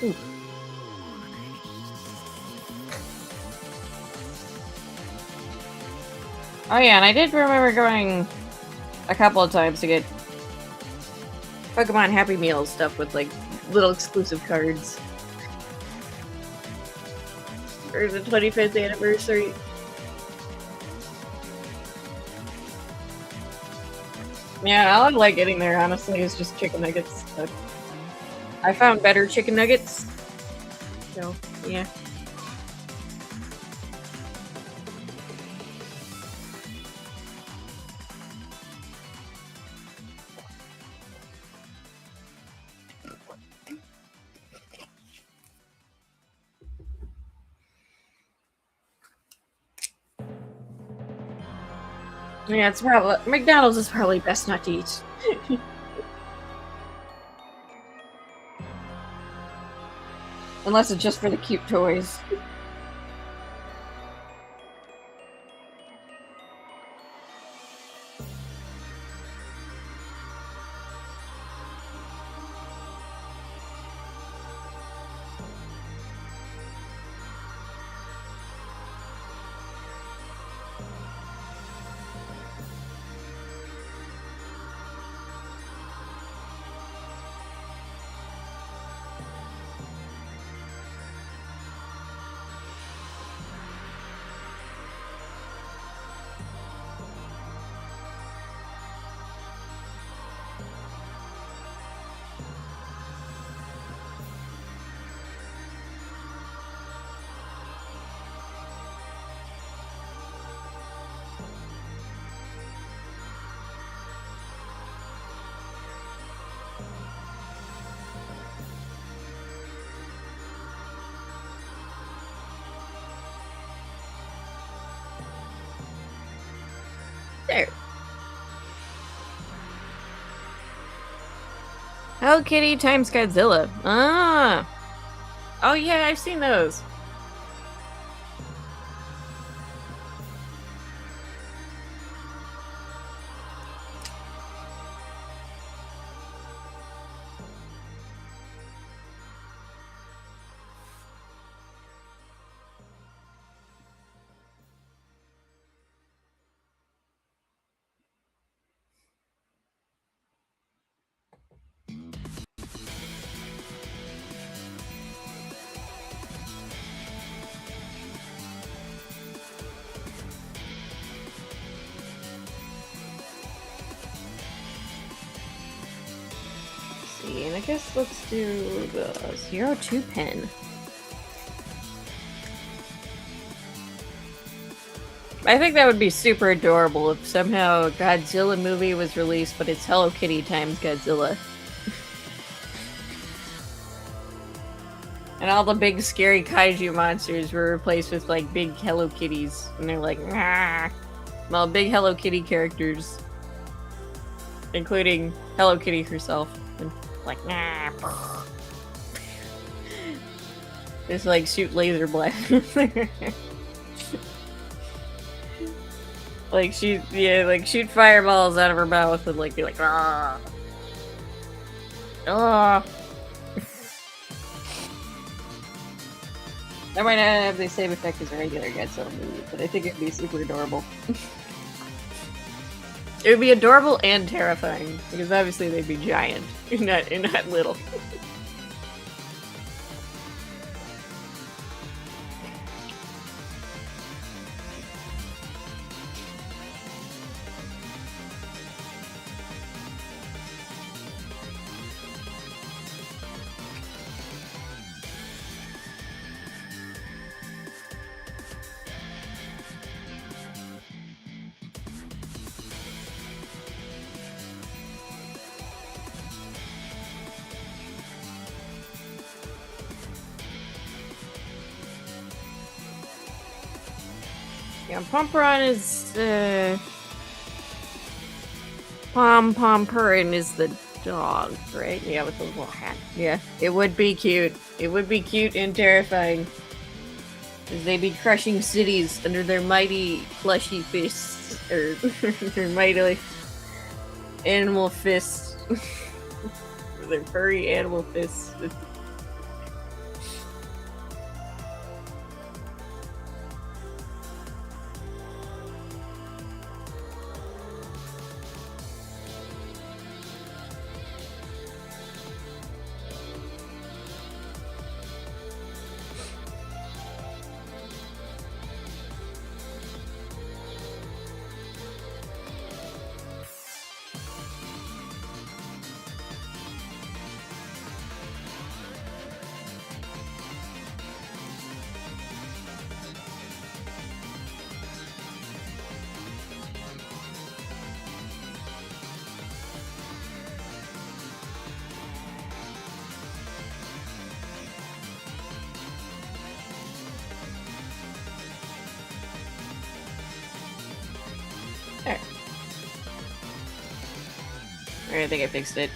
Ooh. Oh yeah, and I did remember going a couple of times to get Pokemon Happy Meals stuff with like little exclusive cards for the 25th anniversary. Yeah, all I like getting there, honestly, is just chicken nuggets. But I found better chicken nuggets. So, yeah. Yeah, it's probably McDonald's is probably best not to eat. Unless it's just for the cute toys. There. Hello Kitty times Godzilla. Ah. Oh yeah, I've seen those. And I guess let's do the 02 pen. I think that would be super adorable if somehow a Godzilla movie was released, but it's Hello Kitty times Godzilla. And all the big scary kaiju monsters were replaced with like big Hello Kitties, and they're like, ah. Well, big Hello Kitty characters, including Hello Kitty herself, and like nah, just like shoot laser blasts. Like shoot fireballs out of her mouth and like be like ah, ah. I might not have the same effect as a regular Godzilla movie, but I think it'd be super adorable. It would be adorable and terrifying, because obviously they'd be giant, not little. Yeah, Pomperon is, Pom-Pom-Purin is the dog, right? Yeah, with the little hat. Yeah, it would be cute. It would be cute and terrifying. As they'd be crushing cities under their mighty fleshy fists. Or their mighty animal fists. Their furry animal fists. Alright, I think I fixed it.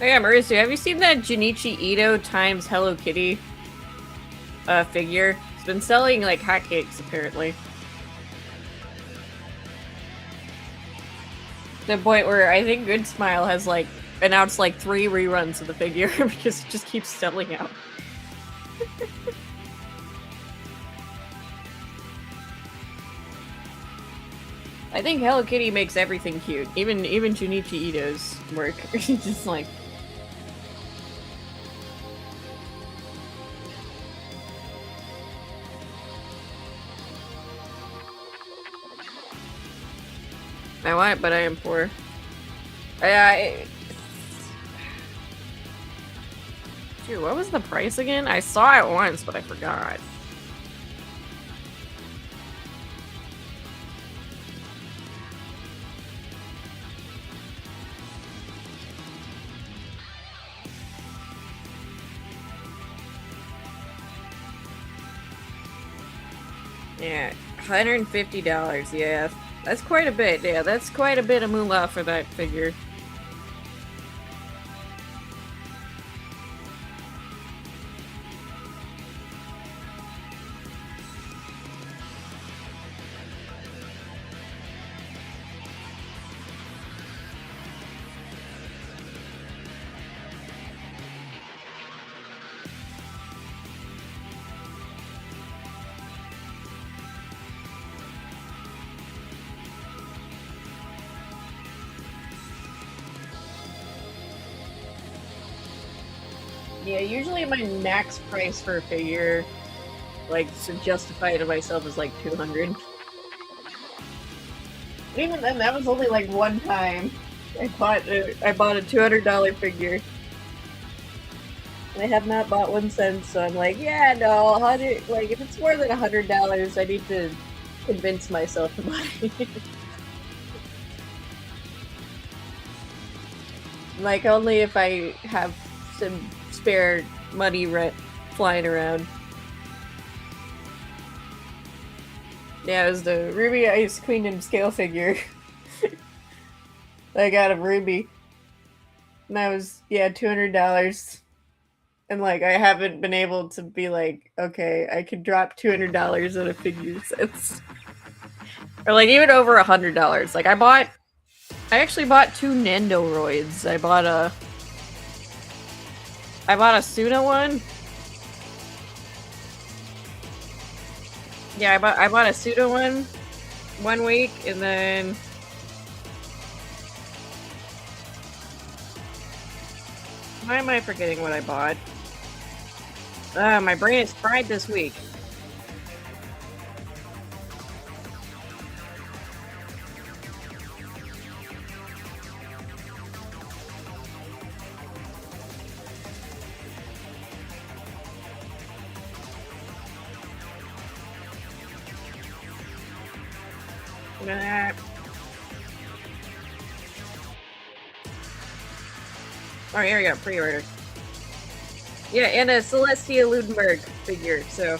Oh yeah, Marisu, have you seen that Junichi Ito times Hello Kitty figure? It's been selling like hotcakes, apparently. To the point where I think Good Smile has like announced like 3 reruns of the figure because it just keeps selling out. I think Hello Kitty makes everything cute. Even Junichi Ito's work. Just like I want it, but I am poor. Dude, what was the price again? I saw it once, but I forgot. Yeah, $150. Yeah, that's quite a bit. Yeah, that's quite a bit of moolah for that figure. usually my max price for a figure, like, to justify to myself is like 200. Even then, that was only like one time. I bought a $200 figure. I have not bought one since, so I'm like, yeah, no, 100. Like, if it's more than $100, I need to convince myself to buy it. Like, only if I have some spare money flying around. Yeah, it was the Ruby Ice Queendom scale figure. I got a Ruby. And that was, yeah, $200. And, like, I haven't been able to be like, okay, I could drop $200 on a figure since. Or, like, even over $100. Like, I actually bought 2 Nendoroids. I bought a Suna one. Yeah, I bought a Suna one week, and then why am I forgetting what I bought? My brain is fried this week. Oh, here we go, pre-order. Yeah, and a Celestia Ludenberg figure, so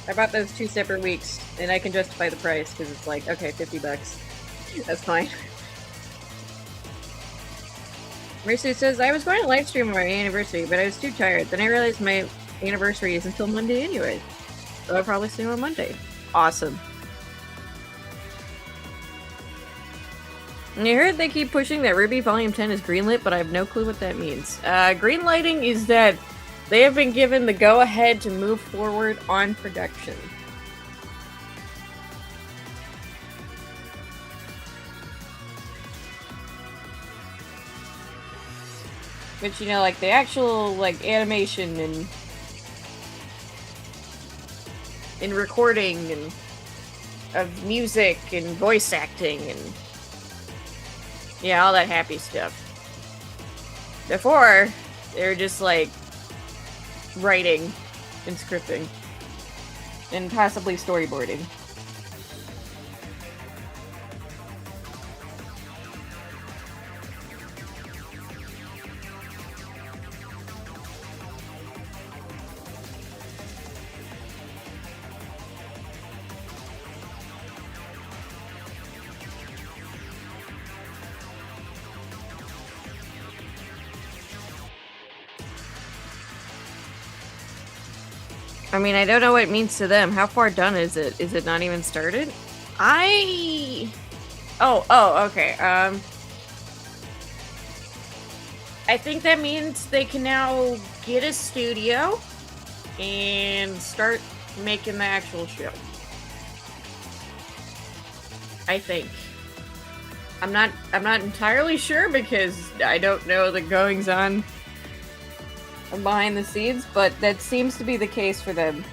I bought those 2 separate weeks, and I can justify the price, because it's like, okay, $50. That's fine. Risu says, I was going to live stream on my anniversary, but I was too tired. Then I realized my anniversary is until Monday anyway. So I'll probably stream on Monday. Awesome. And I heard they keep pushing that Ruby Volume 10 is greenlit, but I have no clue what that means. Greenlighting is that they have been given the go-ahead to move forward on production. But, you know, like, the actual, like, animation and recording and of music and voice acting and yeah, all that happy stuff. Before, they were just, like, writing and scripting and possibly storyboarding. I mean, I don't know what it means to them. How far done is it? Is it not even started? Oh, okay. I think that means they can now get a studio and start making the actual show. I think. I'm not entirely sure because I don't know the goings on behind the scenes, but that seems to be the case for them.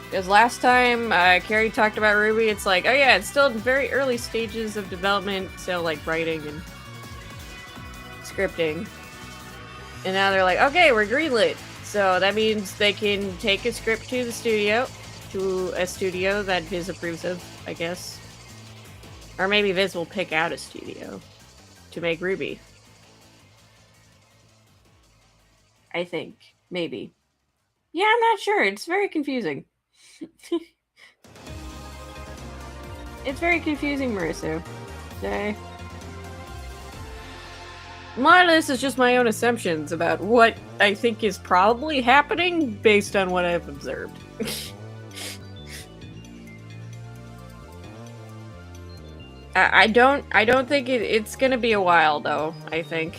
Because last time Carrie talked about Ruby, it's like, oh yeah, it's still in very early stages of development, so like writing and scripting. And now they're like, okay, we're greenlit. So that means they can take a script to a studio that Viz approves of, I guess. Or maybe Viz will pick out a studio to make Ruby. I think. Maybe. Yeah, I'm not sure. It's very confusing. It's very confusing, Marissa. Okay. A lot of this is just my own assumptions about what I think is probably happening based on what I've observed. I don't think it's gonna be a while though, I think.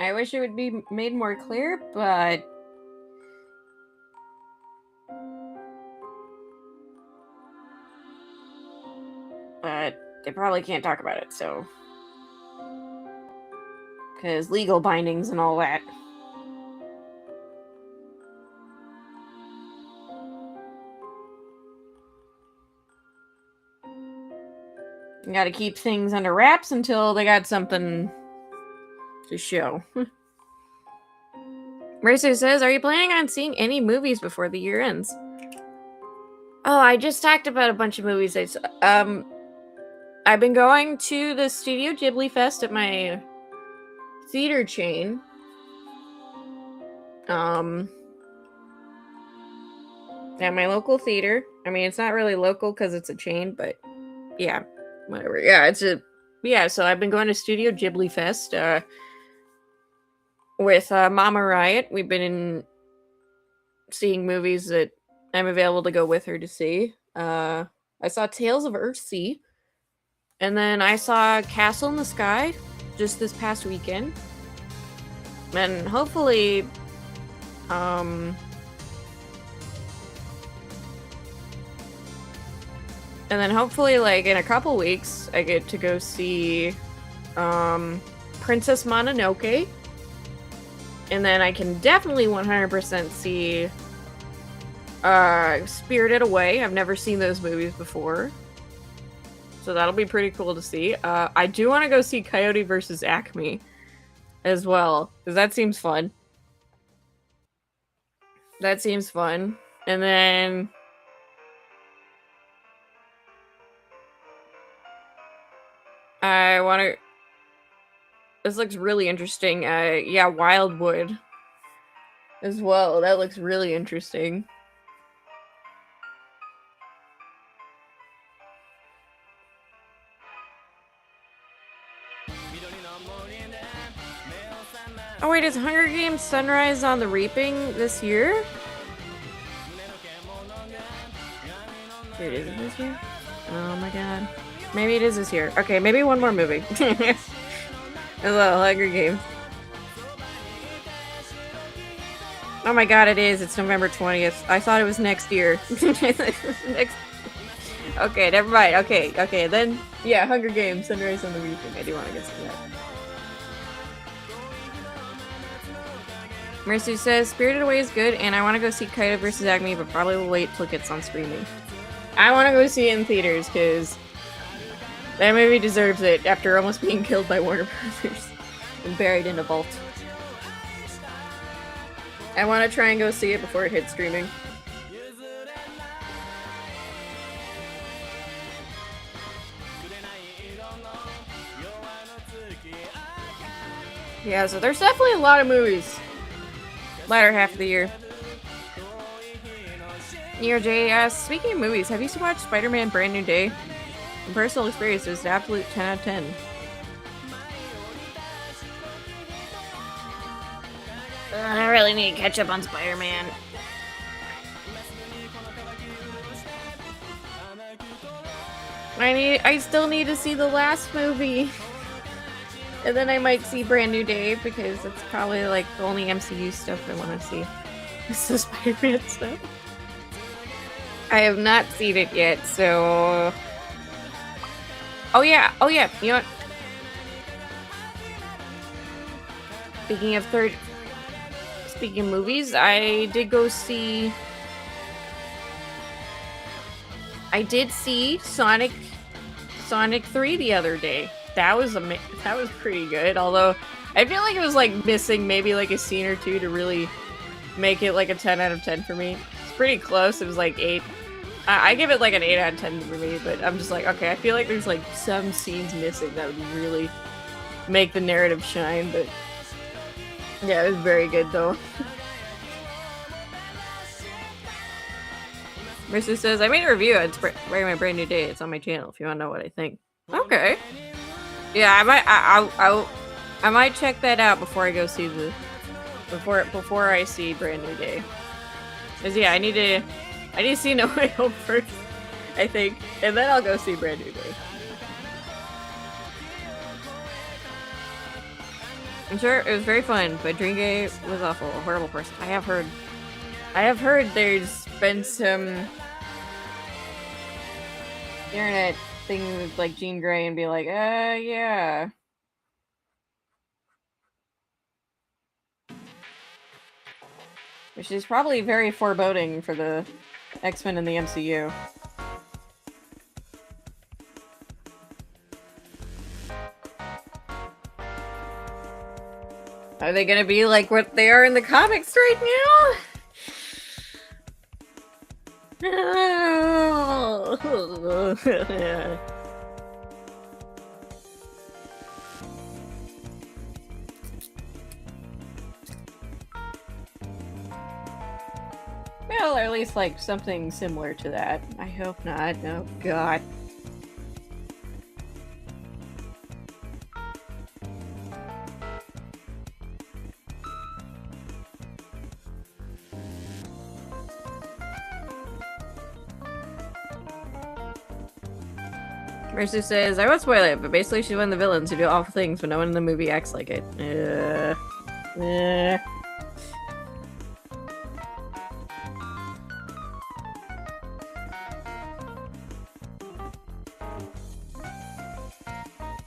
I wish it would be made more clear, but they probably can't talk about it, so because legal bindings and all that. You gotta keep things under wraps until they got something to show. Racer says, are you planning on seeing any movies before the year ends? Oh, I just talked about a bunch of movies I saw. I've been going to the Studio Ghibli Fest at my theater chain. At my local theater. I mean, it's not really local because it's a chain, but yeah, whatever. Yeah, so I've been going to Studio Ghibli Fest, with Mama Riot. We've been seeing movies that I'm available to go with her to see. I saw Tales of Earthsea, and then I saw Castle in the Sky just this past weekend. And hopefully, and then hopefully, like, in a couple weeks, I get to go see Princess Mononoke. And then I can definitely 100% see Spirited Away. I've never seen those movies before, so that'll be pretty cool to see. I do want to go see Coyote vs. Acme as well, because that seems fun. And then I want to... This looks really interesting. Yeah, Wildwood as well. That looks really interesting. Oh wait, is Hunger Games Sunrise on the Reaping this year? Here it is this year? Oh my god. Maybe it is this year. Okay, maybe one more movie. Hello, Hunger Games. Oh my god, it is. It's November 20th. I thought it was next year. Okay, never mind. Okay, then, yeah, Hunger Games, Sunrise on the Reaping. I do want to get some of that. Mercy says, Spirited Away is good, and I want to go see Coyote vs. Acme, but probably will wait till it gets on streaming. I want to go see it in theaters, because that movie deserves it after almost being killed by Warner Brothers and buried in a vault. I want to try and go see it before it hits streaming. Yeah, so there's definitely a lot of movies. Latter half of the year. Neo J asks, speaking of movies, have you watched Spider-Man Brand New Day? From personal experience, it was an absolute 10 out of 10. I really need to catch up on Spider-Man. I still need to see the last movie. And then I might see Brand New Day, because it's probably like the only MCU stuff I want to see. It's the Spider-Man stuff. I have not seen it yet, so... Oh yeah, you know what? Speaking of movies, I did see Sonic 3 the other day. That was pretty good, although I feel like it was like missing maybe like a scene or two to really make it like a 10 out of 10 for me. It's pretty close. It was like 8. I give it like an 8 out of 10 for me, but I'm just like, okay, I feel like there's like some scenes missing that would really make the narrative shine, but yeah, it was very good though. Mercer says, I made a review on my Brand New Day. It's on my channel if you want to know what I think. Okay. Yeah, I might check that out before I go see before I see Brand New Day. Cause yeah, I need to see No Way Home first, I think, and then I'll go see Brand New Day. I'm sure it was very fun, but Dreamgay was awful, a horrible person. I have heard there's been some internet things with like Jean Grey and be like, yeah. Which is probably very foreboding for the X-Men in the MCU. Are they gonna be like what they are in the comics right now? Well, or at least like something similar to that. I hope not. Oh god. Mercer says, I won't spoil it, but basically she's one of the villains who do awful things, but no one in the movie acts like it.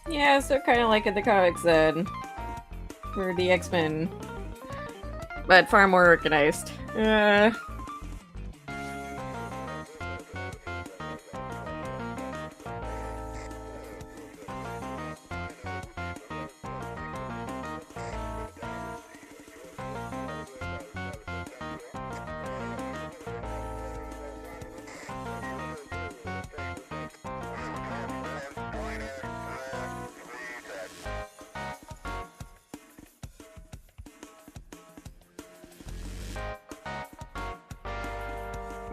Yeah, so kind of like in the comics then. For the X-Men. But far more organized.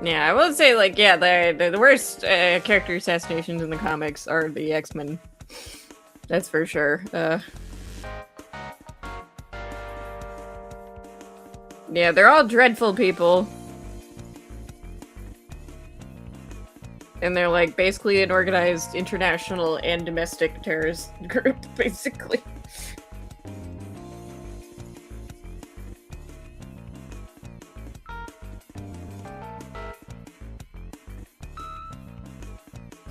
Yeah, I will say, like, yeah, the worst character assassinations in the comics are the X-Men. That's for sure. Yeah, they're all dreadful people. And they're, like, basically an organized international and domestic terrorist group, basically.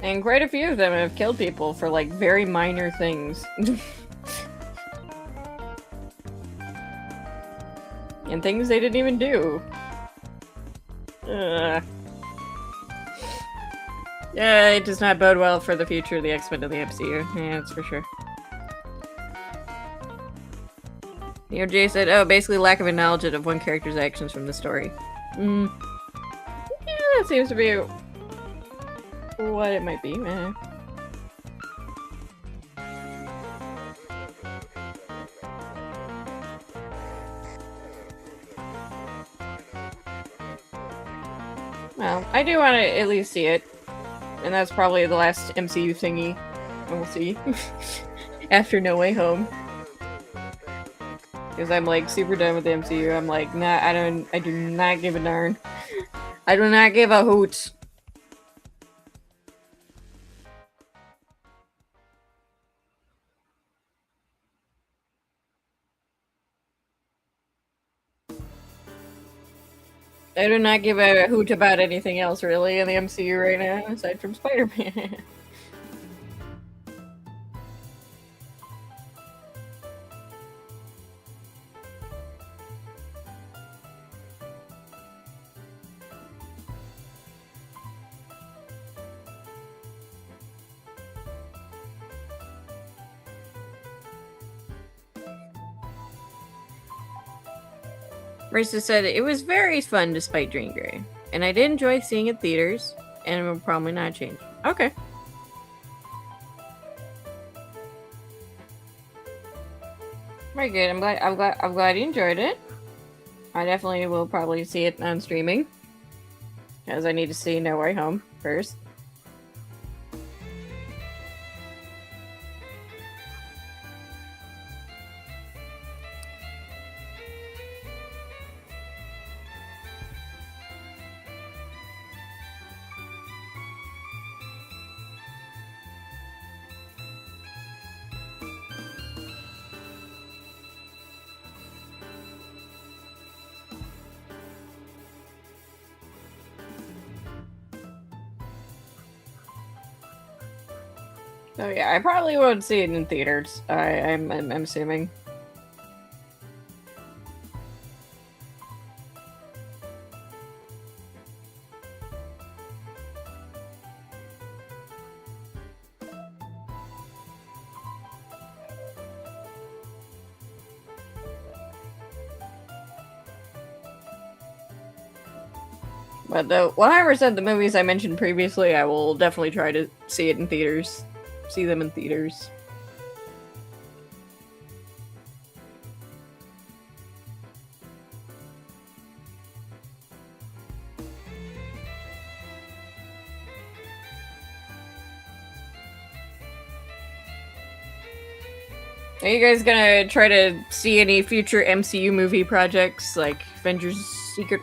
And quite a few of them have killed people for, like, very minor things. And things they didn't even do. Yeah, it does not bode well for the future of the X-Men of the MCU. Yeah, that's for sure. Jay said, oh, basically lack of acknowledgement of one character's actions from the story. Yeah, that seems to be what it might be, man. Well, I do want to at least see it. And that's probably the last MCU thingy we'll see. After No Way Home. Because I'm like super done with the MCU. I'm like, nah, I do not give a darn. I do not give a hoot. I do not give a hoot about anything else really in the MCU right now, aside from Spider-Man. Marissa said, it was very fun despite Dream Grey. And I did enjoy seeing it in theaters, and it will probably not change. Okay. Very good. I'm glad you enjoyed it. I definitely will probably see it on streaming. Because I need to see No Way Home first. So yeah, I probably won't see it in theaters. I'm assuming. But the 100% the movies I mentioned previously, I will definitely try to see it in theaters. See them in theaters. Are you guys gonna try to see any future MCU movie projects like Avengers Secret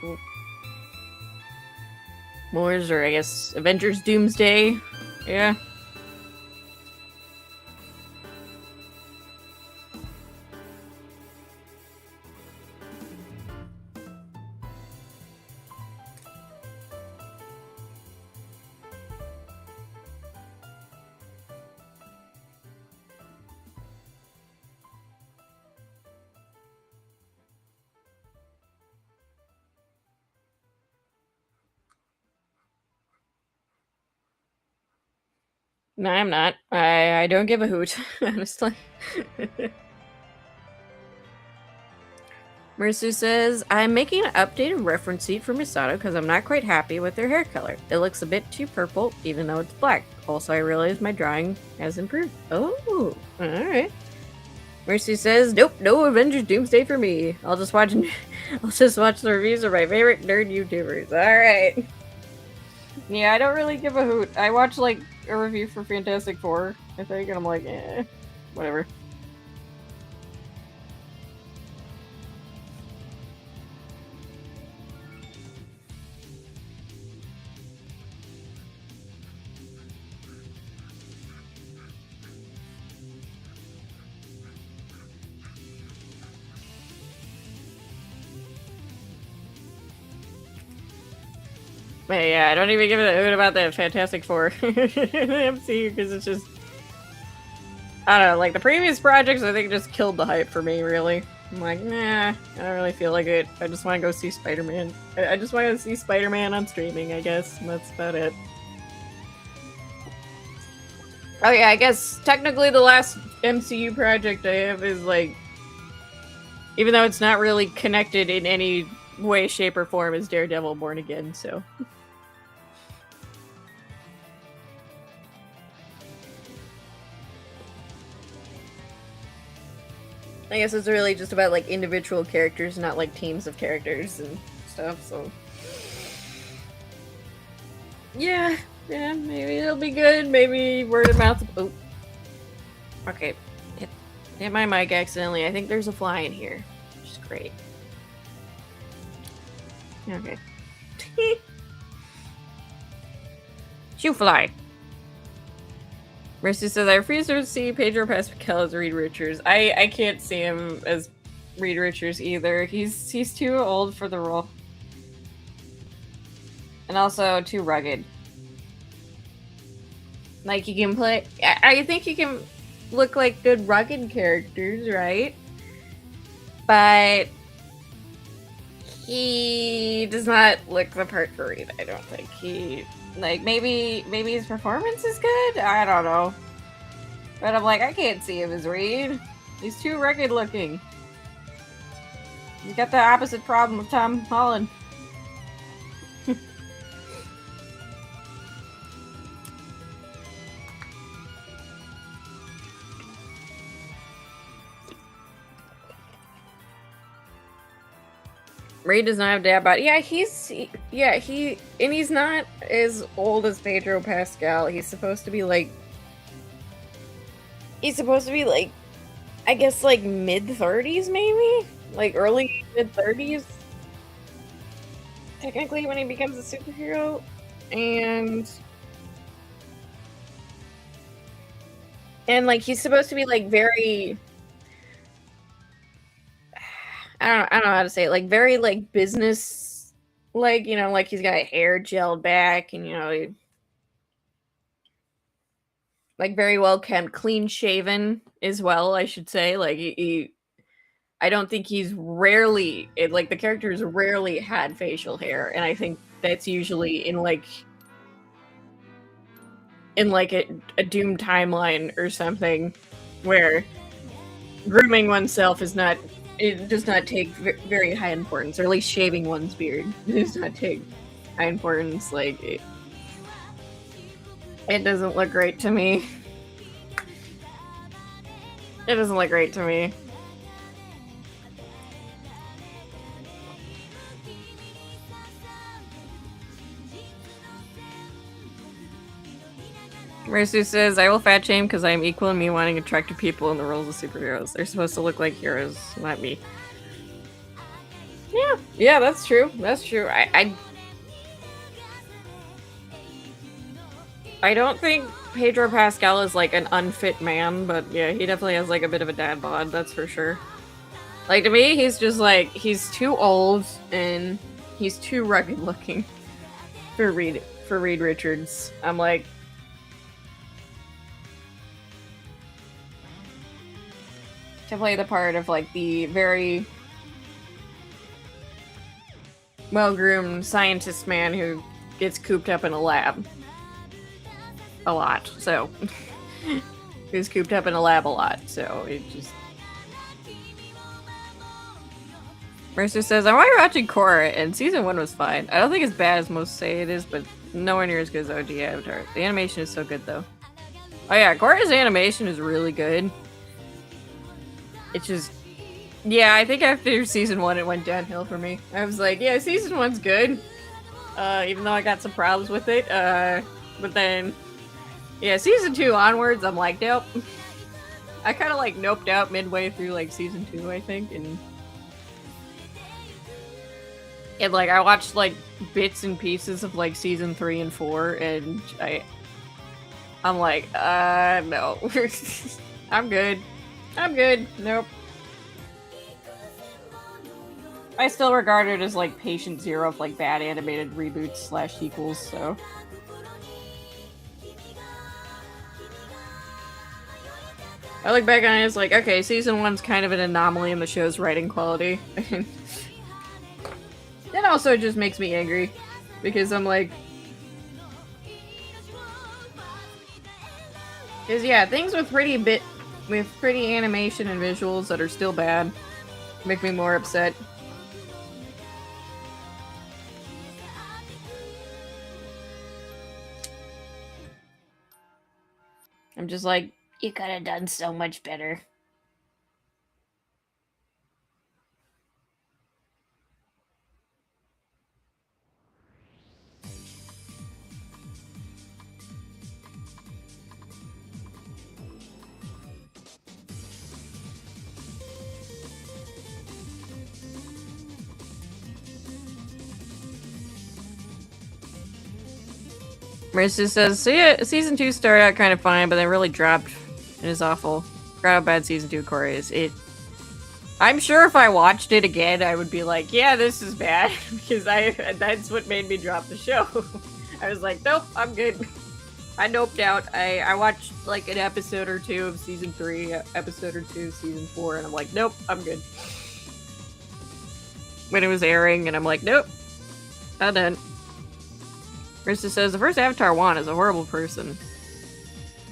Wars, or I guess Avengers Doomsday? Yeah. No, I'm not. I don't give a hoot, honestly. Mercer says, I'm making an updated reference sheet for Misato because I'm not quite happy with their hair color. It looks a bit too purple, even though it's black. Also, I realized my drawing has improved. Oh, alright. Mercy says, nope, no Avengers Doomsday for me. I'll just watch the reviews of my favorite nerd YouTubers. Alright. Yeah, I don't really give a hoot. I watched, like, a review for Fantastic Four, I think, and I'm like, whatever. But yeah, I don't even give a hoot about the Fantastic Four in the MCU because it's just, I don't know, like the previous projects I think just killed the hype for me, really. I'm like, nah, I don't really feel like it. I just want to go see Spider-Man. I just want to see Spider-Man on streaming, I guess, and that's about it. Oh yeah, I guess technically the last MCU project I have is like, even though it's not really connected in any way, shape, or form, is Daredevil Born Again, so... I guess it's really just about like individual characters, not like teams of characters and stuff, so... Yeah, maybe it'll be good, maybe word of mouth... Oh. Okay, hit my mic accidentally. I think there's a fly in here, which is great. Okay. Shoe fly. Mercy says, I refuse to see Pedro Pascal as Reed Richards. I can't see him as Reed Richards either. He's too old for the role. And also too rugged. Like, you can play... I think you can look like good rugged characters, right? But... he does not look the part for Reed, I don't think. He... like, maybe his performance is good? I don't know. But I'm like, I can't see him as Reed. He's too rugged looking. He's got the opposite problem of Tom Holland. Reed does not have dad bod. Yeah, he's not as old as Pedro Pascal. He's supposed to be like, I guess like mid-30s maybe? Like early mid-30s? Technically when he becomes a superhero. And like he's supposed to be like very... I don't know how to say it, like very like business, like, you know, like he's got hair gelled back and, you know, like very well kept, clean shaven as well, I should say. Like I don't think he's rarely like the characters rarely had facial hair, and I think that's usually in like a Doom timeline or something, where grooming oneself is not, it does not take very high importance, or at least shaving one's beard does not take high importance. Like it doesn't look great to me. It doesn't look great to me. Mersu says, I will fat shame because I am equal in me wanting attractive people in the roles of superheroes. They're supposed to look like heroes, not me. Yeah, that's true. That's true. I don't think Pedro Pascal is like an unfit man, but yeah, he definitely has like a bit of a dad bod, that's for sure. Like to me, he's just like, he's too old and he's too rugged looking for Reed Richards. I'm like, to play the part of like the very well-groomed scientist man who gets cooped up in a lab a lot. So who's cooped up in a lab a lot. So it just. Mercer says, I'm watching Korra, and season 1 was fine. I don't think it's bad as most say it is, but nowhere near as good as OG Avatar. The animation is so good though. Oh yeah, Korra's animation is really good. It's just, yeah, I think after season 1 it went downhill for me. I was like, yeah, season 1's good. Even though I got some problems with it. But then, yeah, season 2 onwards, I'm like, nope. I kind of like noped out midway through like season 2, I think, and like I watched like bits and pieces of like season 3 and 4, and I'm like, no. I'm good. I'm good. Nope. I still regard it as like patient zero of like bad animated reboots / sequels, so. I look back on it as like, okay, season 1's kind of an anomaly in the show's writing quality. It also just makes me angry, because I'm like, because yeah, things with pretty animation and visuals that are still bad make me more upset. I'm just like, you could have done so much better. Marissa says, so yeah, season 2 started out kind of fine, but then really dropped. It is awful. Forgot how bad season 2 Korra is. I'm sure if I watched it again, I would be like, yeah, this is bad, because that's what made me drop the show. I was like, nope, I'm good. I noped out. I watched like an episode or 2 of season 3, episode or 2 of season 4, and I'm like, nope, I'm good. When it was airing, and I'm like, nope, I'm done. Marissa says, the first Avatar Juan is a horrible person.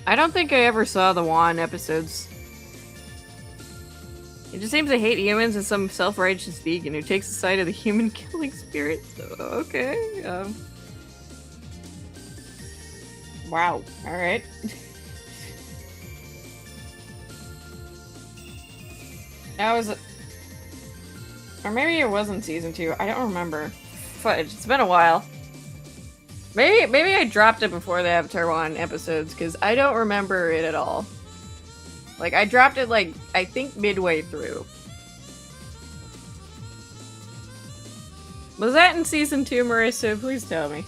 I don't think I ever saw the Juan episodes. He just seems to hate humans and some self-righteous vegan who takes the side of the human killing spirit. So, okay. Wow. Alright. That was... Or maybe it wasn't season 2. I don't remember. Fudge. It's been a while. Maybe I dropped it before the Avatar 1 episodes, because I don't remember it at all. Like, I dropped it, like, I think midway through. Was that in season 2, Marissa? Please tell me.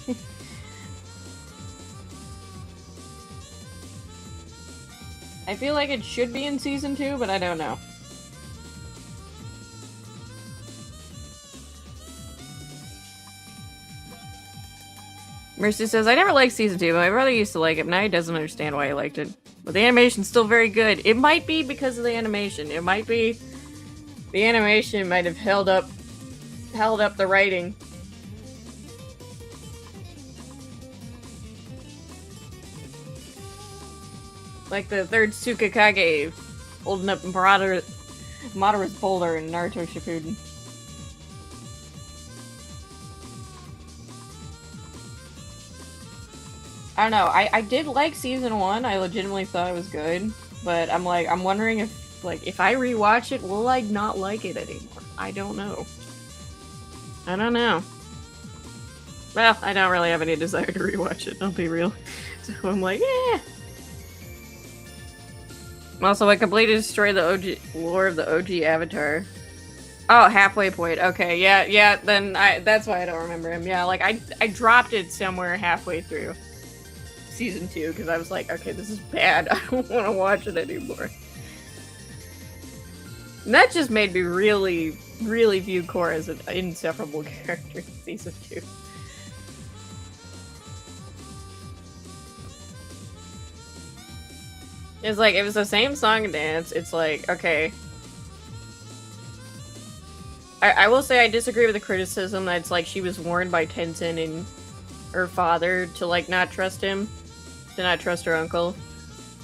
I feel like it should be in season 2, but I don't know. Mercy says, I never liked season 2, but my brother used to like it, but now he doesn't understand why he liked it. But the animation's still very good. It might be because of the animation. It might be the animation might have held up the writing. Like the third Tsukakage holding up Madara's boulder in Naruto Shippuden. I don't know, I did like season 1, I legitimately thought it was good, but I'm wondering if, if I rewatch it, will I not like it anymore? I don't know. I don't know. Well, I don't really have any desire to rewatch it, I'll be real. So I'm like, eh. Also, I completely destroyed the OG lore of the OG Avatar. Oh, halfway point. Okay, yeah, then that's why I don't remember him. Yeah, like, I dropped it somewhere halfway through season 2, because I was like, okay, this is bad. I don't want to watch it anymore. And that just made me really, really view Korra as an insufferable character in season 2. It's like, it was the same song and dance. It's like, okay. I will say I disagree with the criticism that it's like she was warned by Tenzin and her father to, like, not trust him. To not trust her uncle.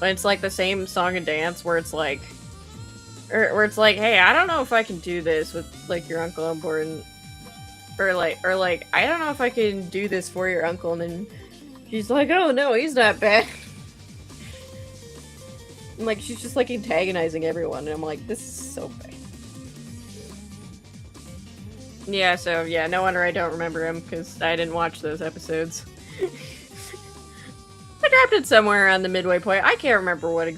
But it's like the same song and dance where it's like... where it's like, hey, I don't know if I can do this with, like, your uncle on board. And, or like, I don't know if I can do this for your uncle. And then she's like, oh no, he's not bad. And, like, she's just, like, antagonizing everyone. And I'm like, this is so bad. Yeah, so, yeah, no wonder I don't remember him, because I didn't watch those episodes. I dropped it somewhere around the midway point. I can't remember what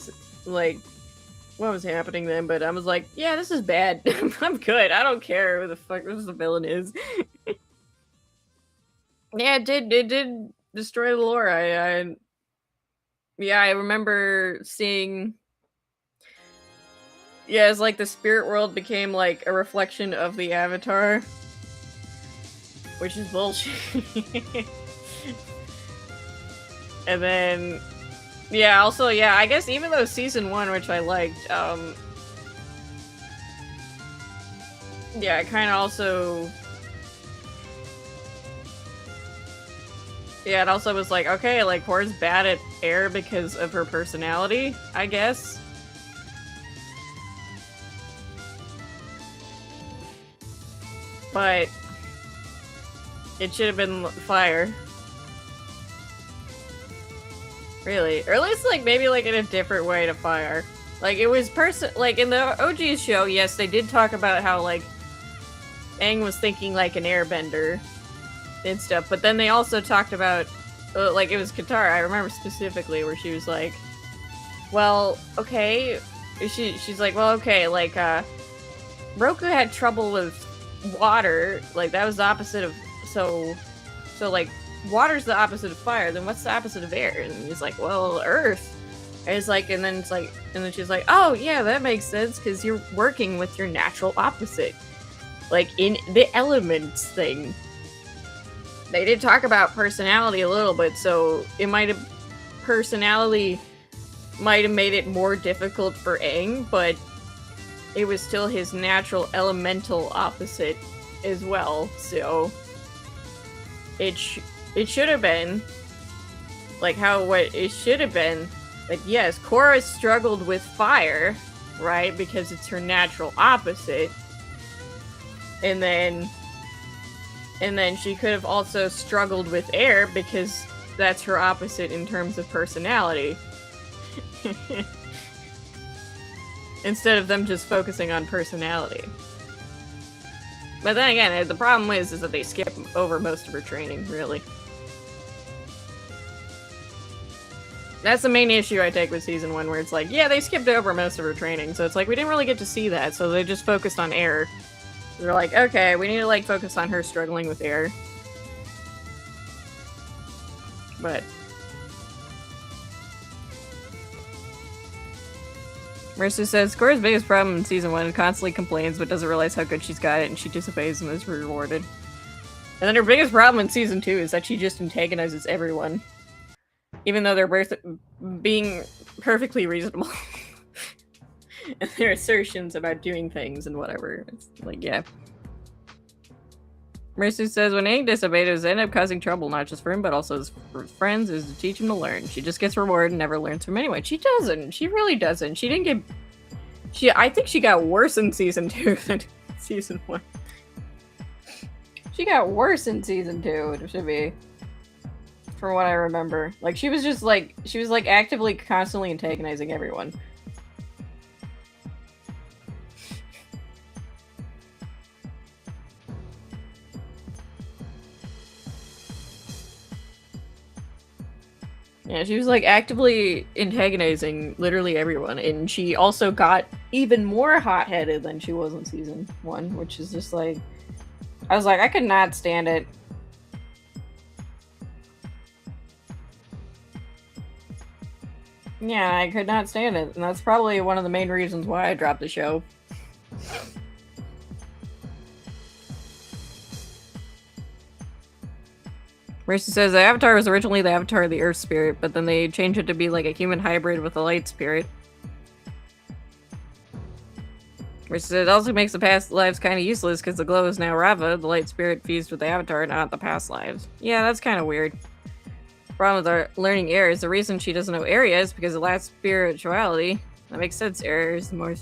was happening then, but I was like, yeah, this is bad. I'm good. I don't care who the fuck this the villain is. Yeah, it did destroy the lore. Yeah, I remember seeing... Yeah, it's like the spirit world became like a reflection of the Avatar. Which is bullshit. And then... Yeah, also, yeah, I guess even though season 1, which I liked, yeah, it kind of also... Yeah, it also was like, okay, like, Korra's bad at air because of her personality, I guess. But... it should have been fire. Really? Or at least, like, maybe, like, in a different way to fire. Like, it was like, in the OG show, yes, they did talk about how, like, Aang was thinking like an airbender and stuff, but then they also talked about, like, it was Katara, I remember specifically, where she was like, well, okay, she's like, well, okay, like, Roku had trouble with water, like, that was the opposite of, so, like, water's the opposite of fire, then what's the opposite of air? And he's like, well, earth. And it's like, and then she's like, oh, yeah, that makes sense, because you're working with your natural opposite. Like, in the elements thing. They did talk about personality a little bit, so it personality might have made it more difficult for Aang, but it was still his natural elemental opposite as well, so it should have been like what it should have been. But yes, Korra struggled with fire, right? Because it's her natural opposite. And then she could have also struggled with air because that's her opposite in terms of personality. Instead of them just focusing on personality. But then again, the problem is that they skip over most of her training, really. That's the main issue I take with season 1, where it's like, yeah, they skipped over most of her training, so it's like, we didn't really get to see that, so they just focused on air. They're like, okay, we need to, like, focus on her struggling with air. But... Marissa says, Korra's biggest problem in season 1 constantly complains but doesn't realize how good she's got it and she disobeys and is rewarded. And then her biggest problem in season 2 is that she just antagonizes everyone. Even though they're being perfectly reasonable. And their assertions about doing things and whatever. It's like, yeah. Mercy says, when Aang disobeyed, it was end up causing trouble, not just for him, but also his friends, is to teach him to learn. She just gets rewarded and never learns from anyone. She doesn't. She really doesn't. She didn't get... I think she got worse in Season 2 than Season 1. She got worse in Season 2, it should be. From what I remember. Like, she was just like... She was, like, actively, constantly antagonizing everyone. Yeah, she was like actively antagonizing literally everyone, and she also got even more hot-headed than she was in Season 1, which is just like... I was like, I could not stand it. Yeah, I could not stand it, and that's probably one of the main reasons why I dropped the show. Mercy says the Avatar was originally the Avatar of the Earth Spirit, but then they changed it to be like a human hybrid with a light spirit. Mercy says it also makes the past lives kind of useless because the glow is now Rava, the light spirit fused with the Avatar, not the past lives. Yeah, that's kind of weird. Problem with our learning air is the reason she doesn't know area is because it lacks spirituality. That makes sense, air is more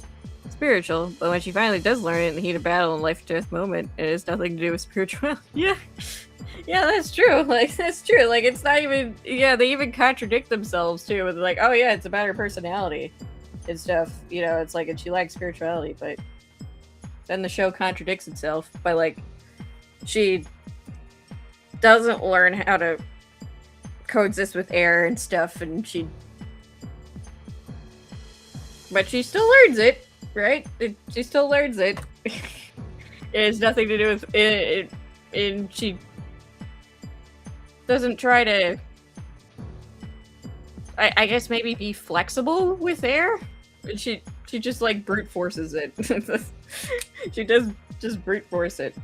spiritual, but when she finally does learn it in the heat of battle and life or death moment, it has nothing to do with spirituality. Yeah. Yeah, that's true. Like, that's true. Like, it's not even... Yeah, they even contradict themselves, too, with like, oh yeah, it's about her personality and stuff. You know, it's like, and she lacks spirituality, but then the show contradicts itself by, like, she doesn't learn how to coexist with air and stuff, and she... But she still learns it, right? She still learns it. It has nothing to do with it, and she doesn't try to, I guess maybe be flexible with air. She just like brute forces it. She does just brute force it.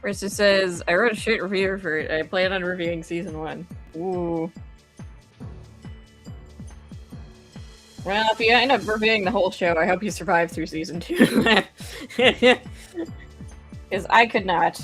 Rissa says, I wrote a shit review for it. I plan on reviewing Season 1. Ooh. Well, if you end up reviewing the whole show, I hope you survive through Season 2. Because I could not.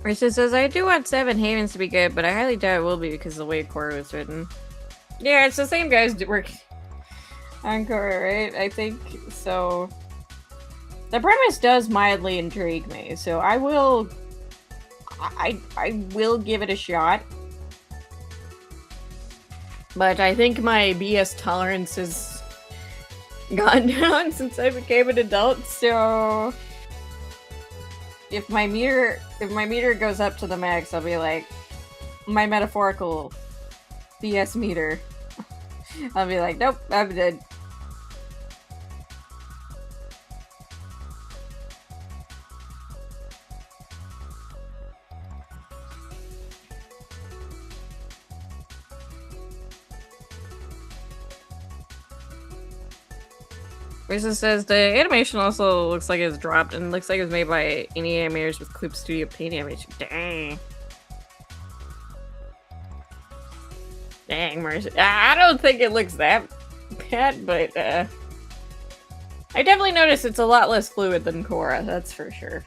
Risa says, I do want Seven Havens to be good, but I highly doubt it will be because of the way Korra was written. Yeah, it's the same guys working on Korra, right? I think so. The premise does mildly intrigue me, so I will give it a shot. But I think my BS tolerance has gone down since I became an adult, so if my meter goes up to the max, I'll be like, my metaphorical BS meter. I'll be like, nope, I'm dead. Risa says the animation also looks like it's dropped and looks like it was made by any animators with Clip Studio Paint animation. Dang. Dang, Mercy. I don't think it looks that bad, but I definitely noticed it's a lot less fluid than Korra, that's for sure.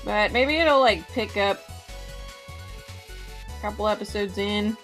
But maybe it'll like pick up a couple episodes in.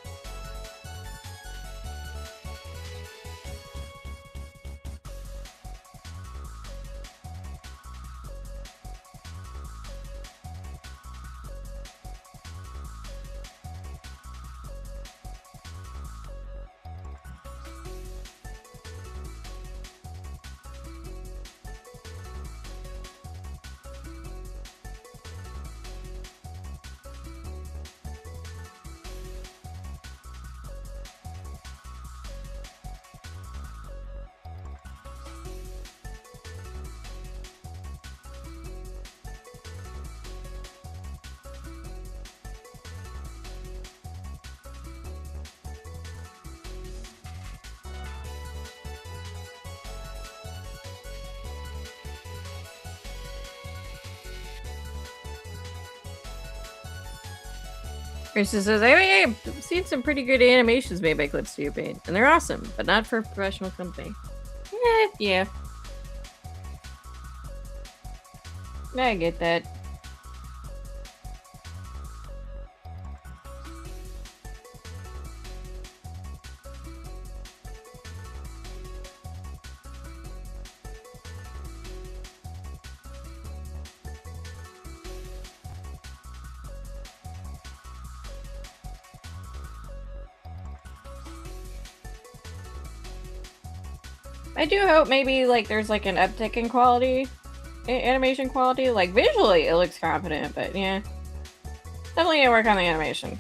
Krista says, I've seen some pretty good animations made by Clip Studio Paint, and they're awesome, but not for a professional company. Yeah. I get that. I do hope maybe like there's like an uptick in quality, animation quality. Like visually, it looks competent, but yeah, definitely need to work on the animation.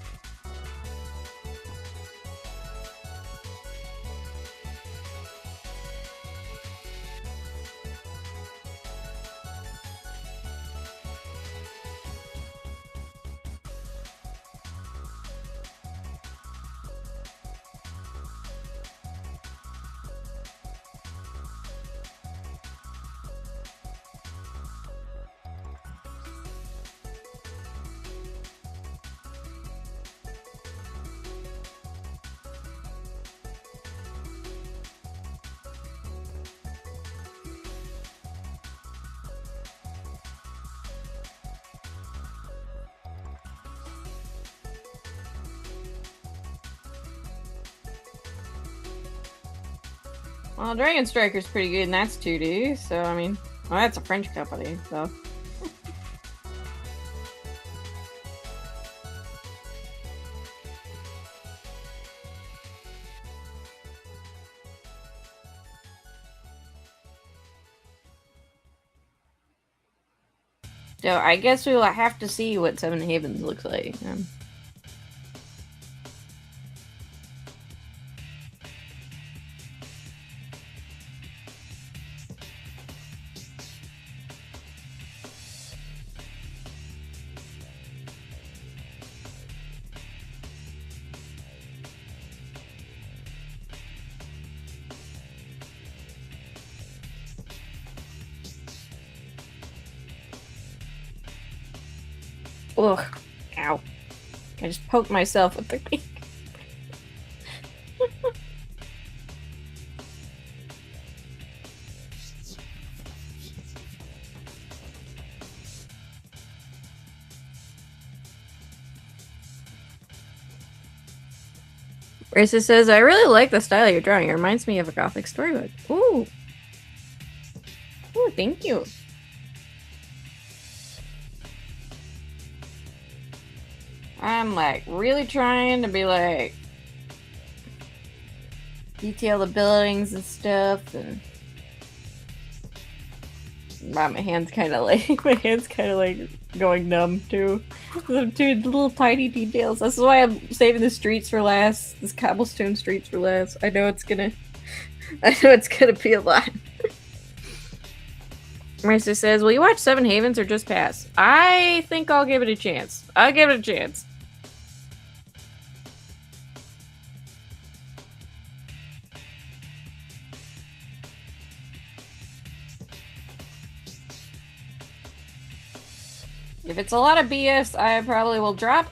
Well, Dragon Striker's pretty good, and that's 2D, so I mean, well, that's a French company, so. So I guess we'll have to see what Seven Havens looks like. Ugh. Ow. I just poked myself with the thing. Racist says, I really like the style you're drawing. It reminds me of a gothic storybook. Ooh. Ooh, thank you. I'm like really trying to be like detail the buildings and stuff, and wow, my hand's kind of like going numb too. The two little tiny details. That's why I'm saving the streets for last. This cobblestone streets for last. I know it's gonna be a lot. Marissa says, will you watch Seven Havens or just pass? I think I'll give it a chance. I'll give it a chance. If it's a lot of BS, I probably will drop.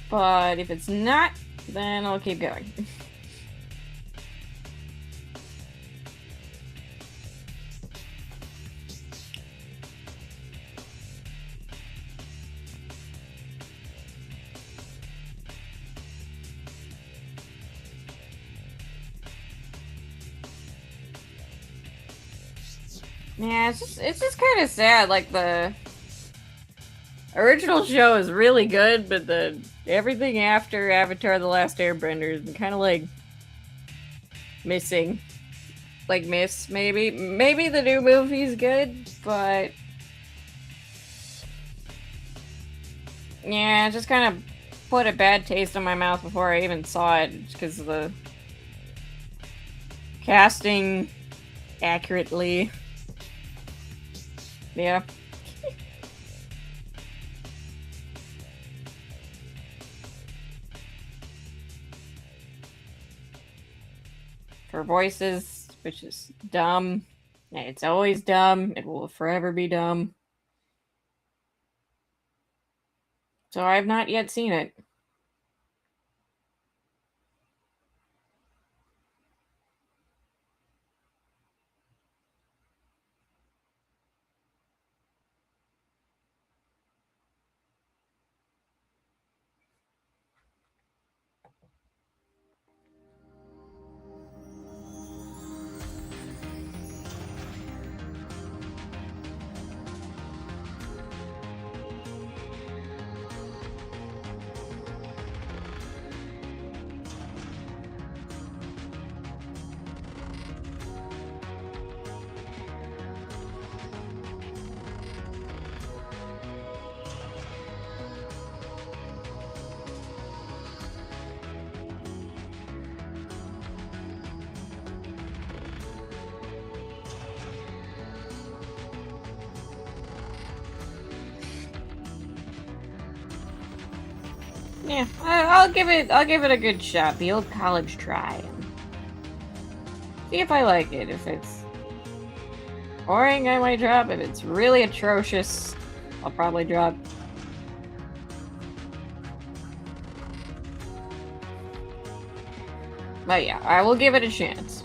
But if it's not, then I'll keep going. Yeah, it's just kind of sad. Like, the original show is really good, but everything after Avatar: The Last Airbender is kind of like missing. Like, maybe the new movie's good, but yeah, it just kind of put a bad taste in my mouth before I even saw it, because of the casting accurately. Yeah. For voices, which is dumb. And it's always dumb. It will forever be dumb. So I've not yet seen it. Yeah, I'll give it a good shot. The old college try. And see if I like it. If it's boring, I might drop. If it's really atrocious, I'll probably drop. But yeah, I will give it a chance.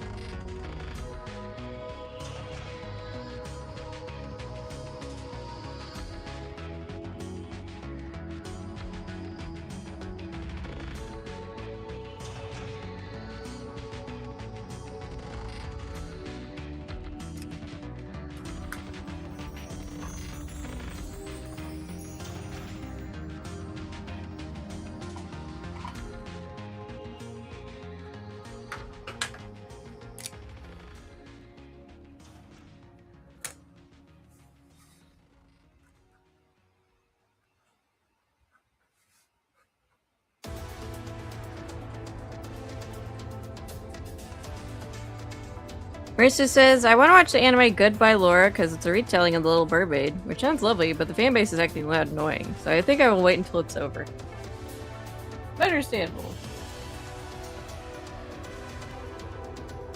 Marissa says, I want to watch the anime Goodbye Laura because it's a retelling of The Little Mermaid, which sounds lovely, but the fanbase is acting loud and annoying, so I think I will wait until it's over. Understandable.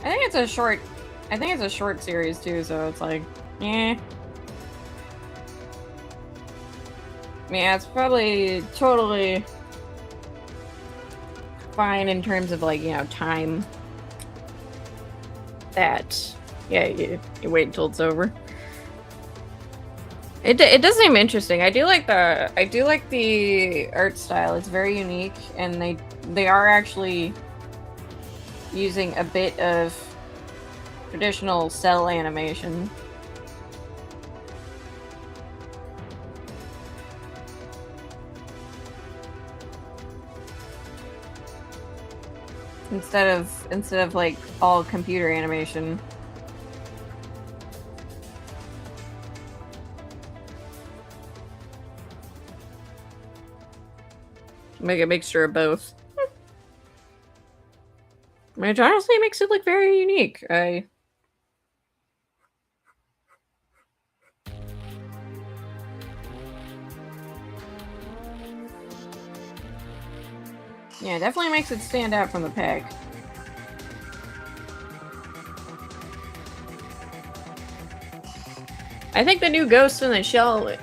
I think it's a short series too, so it's like, eh. Yeah, it's probably totally fine in terms of, like, you know, time. That, yeah, you wait until it's over. It does seem interesting. I do like the art style. It's very unique, and they are actually using a bit of traditional cell animation. Instead of like all computer animation. Make a mixture of both. Which honestly makes it look very unique. Yeah, definitely makes it stand out from the pack. I think the new Ghost in the Shell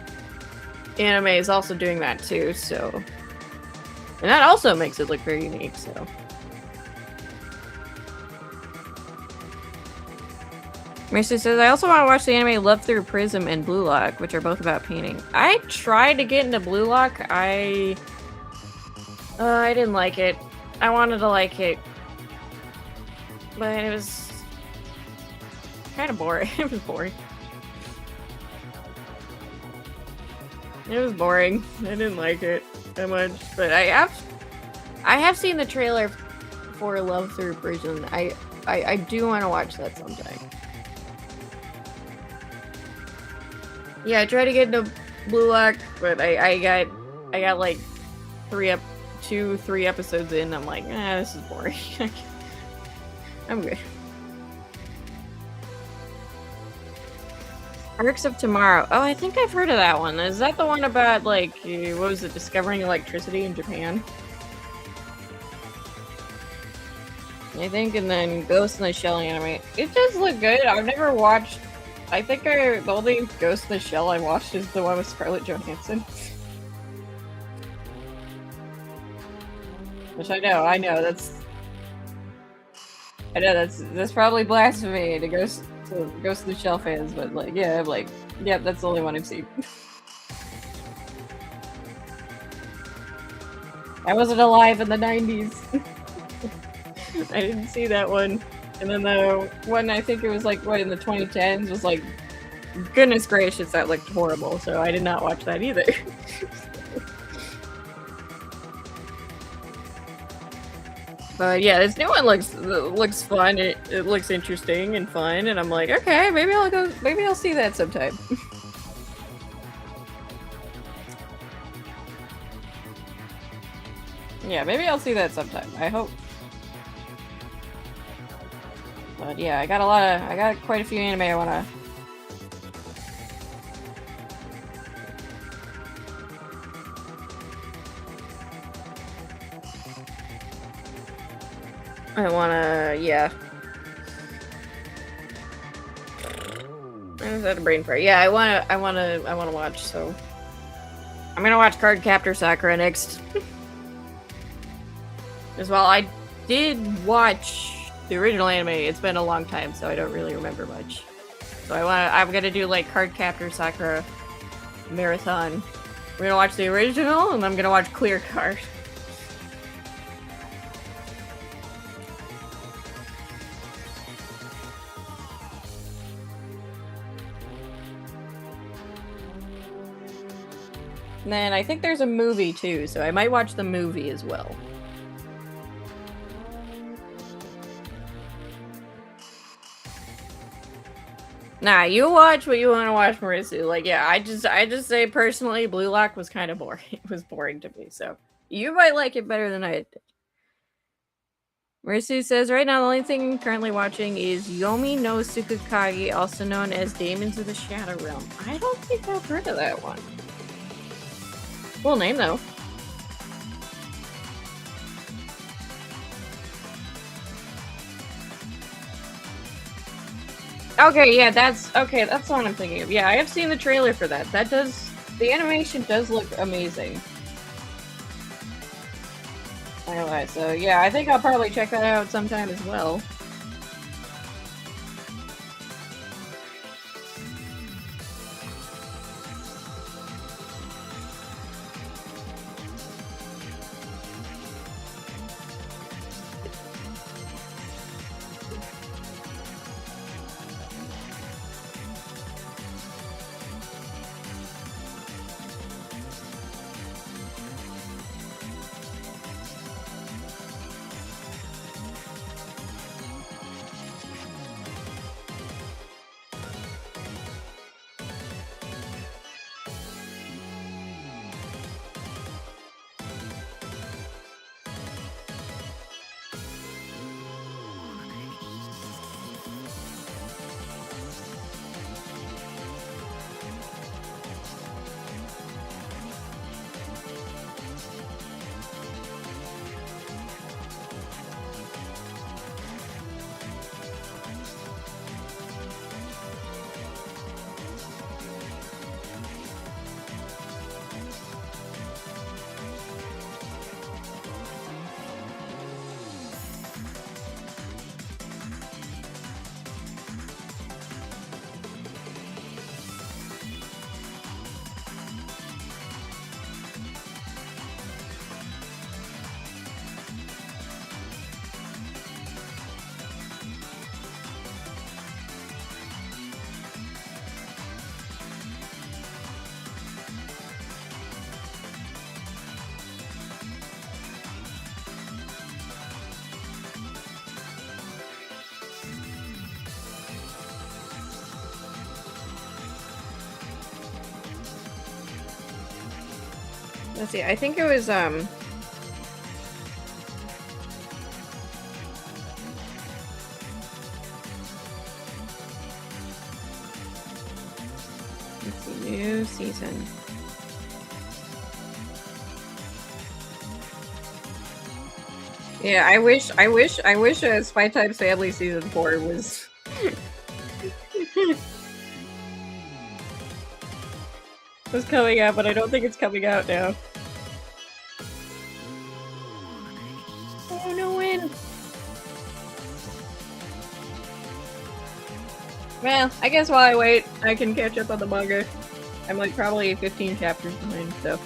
anime is also doing that too, so... And that also makes it look very unique, so... Mercy says, I also want to watch the anime Love Through Prism and Blue Lock, which are both about painting. I tried to get into Blue Lock. I didn't like it. I wanted to like it. But it was... kind of boring. It was boring. It was boring. I didn't like it that much. But I have seen the trailer for Love Through Prism. I do want to watch that sometime. Yeah, I tried to get into Blue Lock, but I got like 3 episodes in. I'm like, this is boring. I'm good. Arcs of Tomorrow. Oh, I think I've heard of that one. Is that the one about, like, what was it, discovering electricity in Japan? I think, and then Ghost in the Shell anime. It does look good. I've never watched... I think the only Ghost in the Shell I watched is the one with Scarlett Johansson. Which I know, that's probably blasphemy to Ghost in the Shell fans, but like, yeah, I'm like, yeah, that's the only one I've seen. I wasn't alive in the 90s. I didn't see that one. And then the one, I think it was like, what, in the 2010s, was like, goodness gracious, that looked horrible, so I did not watch that either. But yeah, this new one looks fun. It looks interesting and fun, and I'm like, okay, maybe I'll see that sometime. Yeah, maybe I'll see that sometime. I hope. But yeah, I got quite a few anime I wanna... yeah. I just had a brain fart. Yeah, I wanna watch, so... I'm gonna watch Cardcaptor Sakura next. As well, I did watch the original anime. It's been a long time, so I don't really remember much. So I'm gonna do like Cardcaptor Sakura marathon. We're gonna watch the original, and I'm gonna watch Clear Card. And then I think there's a movie too, so I might watch the movie as well. Nah, you watch what you want to watch, Marisu. Like, yeah, I just say personally, Blue Lock was kind of boring. It was boring to me, so you might like it better than I did. Marisu says, right now the only thing currently watching is Yomi no Tsukikage, also known as Demons of the Shadow Realm. I don't think I've heard of that one. Cool name, though. Okay, yeah, that's the one I'm thinking of. Yeah, I have seen the trailer for that. The animation does look amazing. Anyway, so yeah, I think I'll probably check that out sometime as well. let's see, I think it was, let's see, new season. Yeah, I wish Spy Times Family Season 4 was... was coming out, but I don't think it's coming out now. Oh, no win! Well, I guess while I wait, I can catch up on the manga. I'm like probably 15 chapters behind, so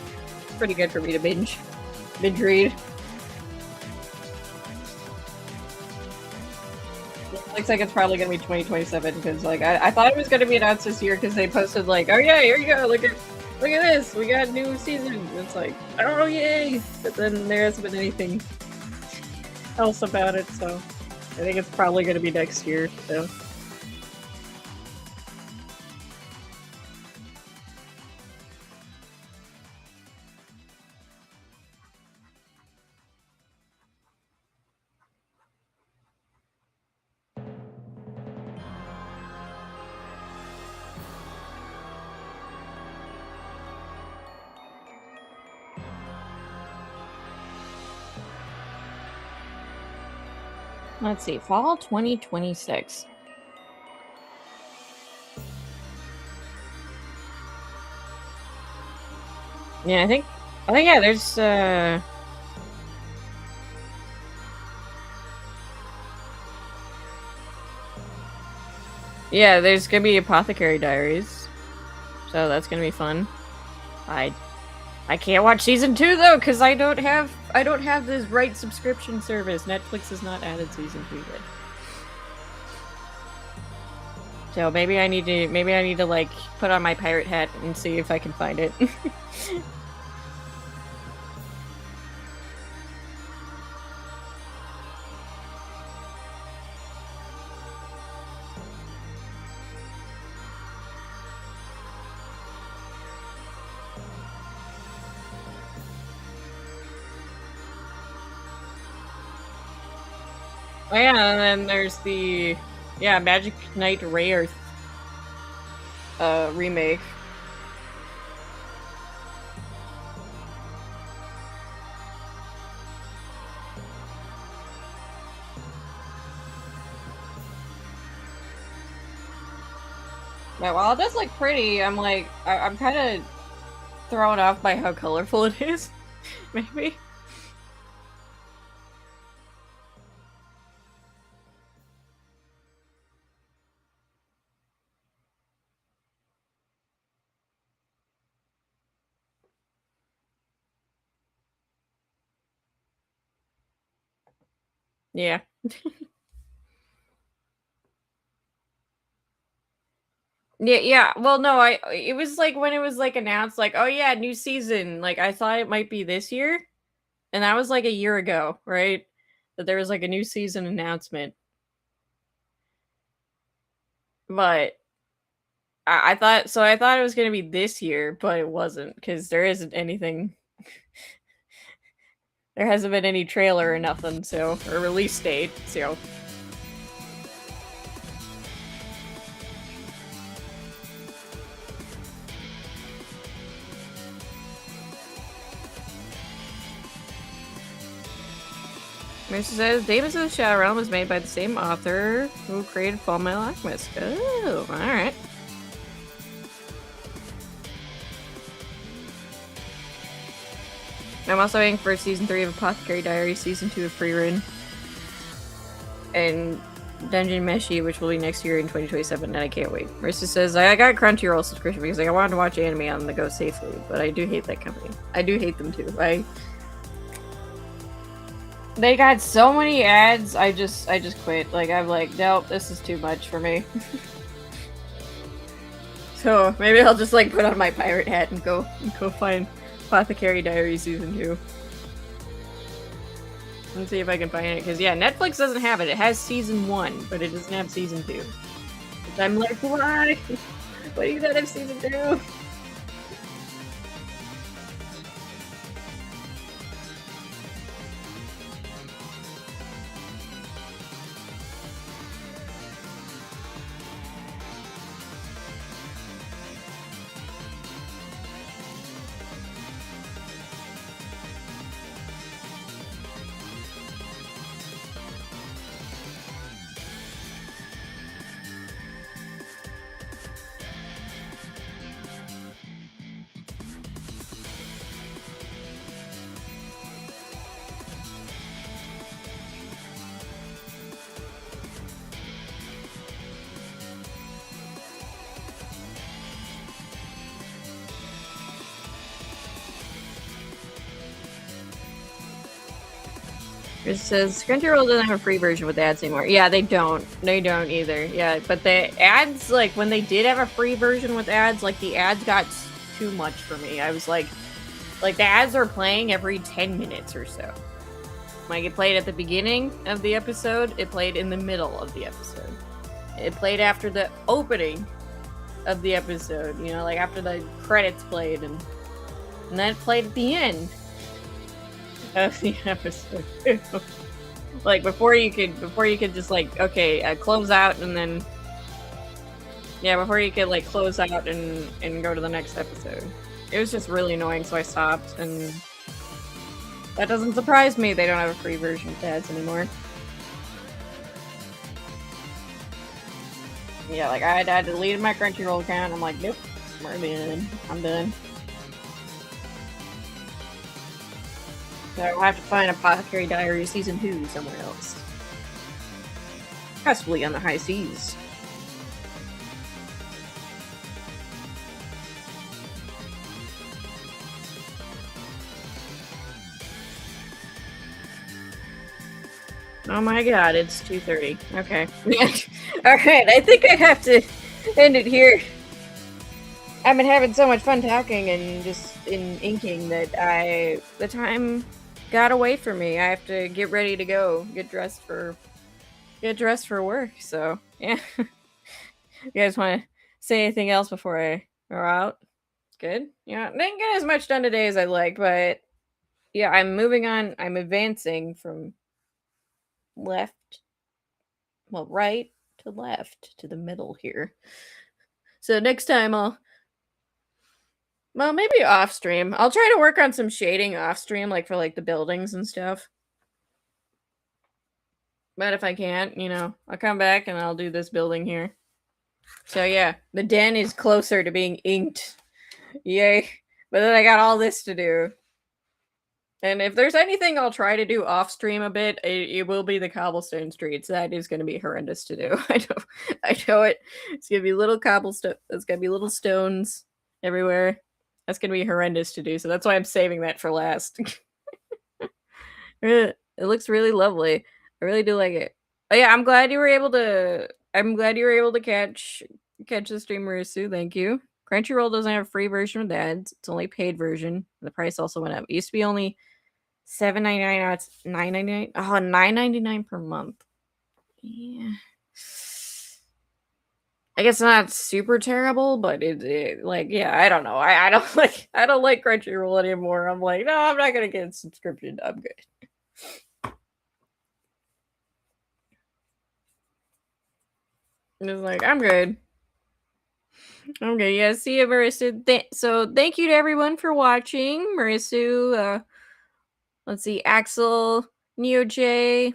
it's pretty good for me to binge read. Looks like it's probably gonna be 2027 because like I thought it was gonna be announced this year because they posted like, oh yeah, here you go, look at this, we got a new season. It's like, oh yay! But then there hasn't been anything else about it, so I think it's probably gonna be next year. So. Let's see, fall 2026. Yeah, I think yeah, there's yeah, there's gonna be Apothecary Diaries, so that's gonna be fun. I can't watch season 2 though, because I don't have this right subscription service. Netflix has not added season 2 yet. So maybe I need to like put on my pirate hat and see if I can find it. Oh yeah, and then there's the Magic Knight Rayearth remake. Yeah, while it does look pretty, I'm like I'm kind of thrown off by how colorful it is. Maybe. Yeah. Yeah. Well, no, it was like when it was like announced, like, oh yeah, new season. Like I thought it might be this year, and that was like a year ago, right? That there was like a new season announcement. But I thought it was gonna be this year, but it wasn't because there isn't anything. There hasn't been any trailer or nothing, so or release date, so. Mercy says, Demons of the Shadow Realm was made by the same author who created Fullmetal Alchemist. Oh, alright. I'm also waiting for Season 3 of Apothecary Diaries, Season 2 of Free and Dungeon Meshi, which will be next year in 2027, and I can't wait. Mercy says, I got Crunchyroll subscription because I wanted to watch anime on the go safely, but I do hate that company. I do hate them too. They got so many ads, I just quit. Like, I'm like, nope, this is too much for me. So, maybe I'll just, like, put on my pirate hat and go find Apothecary Diaries Season 2. Let's see if I can find it, because, yeah, Netflix doesn't have it. It has Season 1, but it doesn't have Season 2. I'm like, why? Why do you not have Season 2? It says Crunchyroll doesn't have a free version with ads anymore. Yeah, they don't. They don't either. Yeah, but the ads, like, when they did have a free version with ads, like, the ads got too much for me. I was like, the ads are playing every 10 minutes or so. Like, it played at the beginning of the episode, it played in the middle of the episode. It played after the opening of the episode, you know, like after the credits played, and then it played at the end of the episode. Like before you could just like, okay, close out, and then before you could like close out and go to the next episode. It was just really annoying, so I stopped, and that doesn't surprise me. They don't have a free version of ads anymore. Yeah, like I deleted my Crunchyroll account. I'm like, nope, we're done. I'm done. So I'll have to find Apothecary Diary Season 2 somewhere else. Possibly on the high seas. Oh my god, it's 2:30. Okay. Alright, I think I have to end it here. I've been having so much fun talking and just in inking that the time got away from me. I have to get ready to go, get dressed for work. So yeah. You guys want to say anything else before I go out? Good. Yeah, didn't get as much done today as I like, but yeah, I'm moving on. I'm advancing from right to left to the middle here. So next time maybe off stream. I'll try to work on some shading off stream, like for like the buildings and stuff. But if I can't, you know, I'll come back and I'll do this building here. So yeah, the den is closer to being inked. Yay. But then I got all this to do. And if there's anything I'll try to do off stream a bit, it will be the cobblestone streets. That is going to be horrendous to do. I know it. It's going to be little cobblestone. It's going to be little stones everywhere. That's going to be horrendous to do. So that's why I'm saving that for last. It looks really lovely. I really do like it. Oh yeah, I'm glad you were able to catch the stream, Marisu. Thank you. Crunchyroll doesn't have a free version with ads. It's only paid version. The price also went up. It used to be only $7.99. Now it's $9.99. Oh, $9.99 per month. Yeah. I guess not super terrible, but it like, yeah, I don't know. I don't like Crunchyroll anymore. I'm like, no, I'm not gonna get a subscription. I'm good. It's like, I'm good. Okay, yeah, see you, Marisu. So thank you to everyone for watching. Marisu, let's see, Axel, Neo J,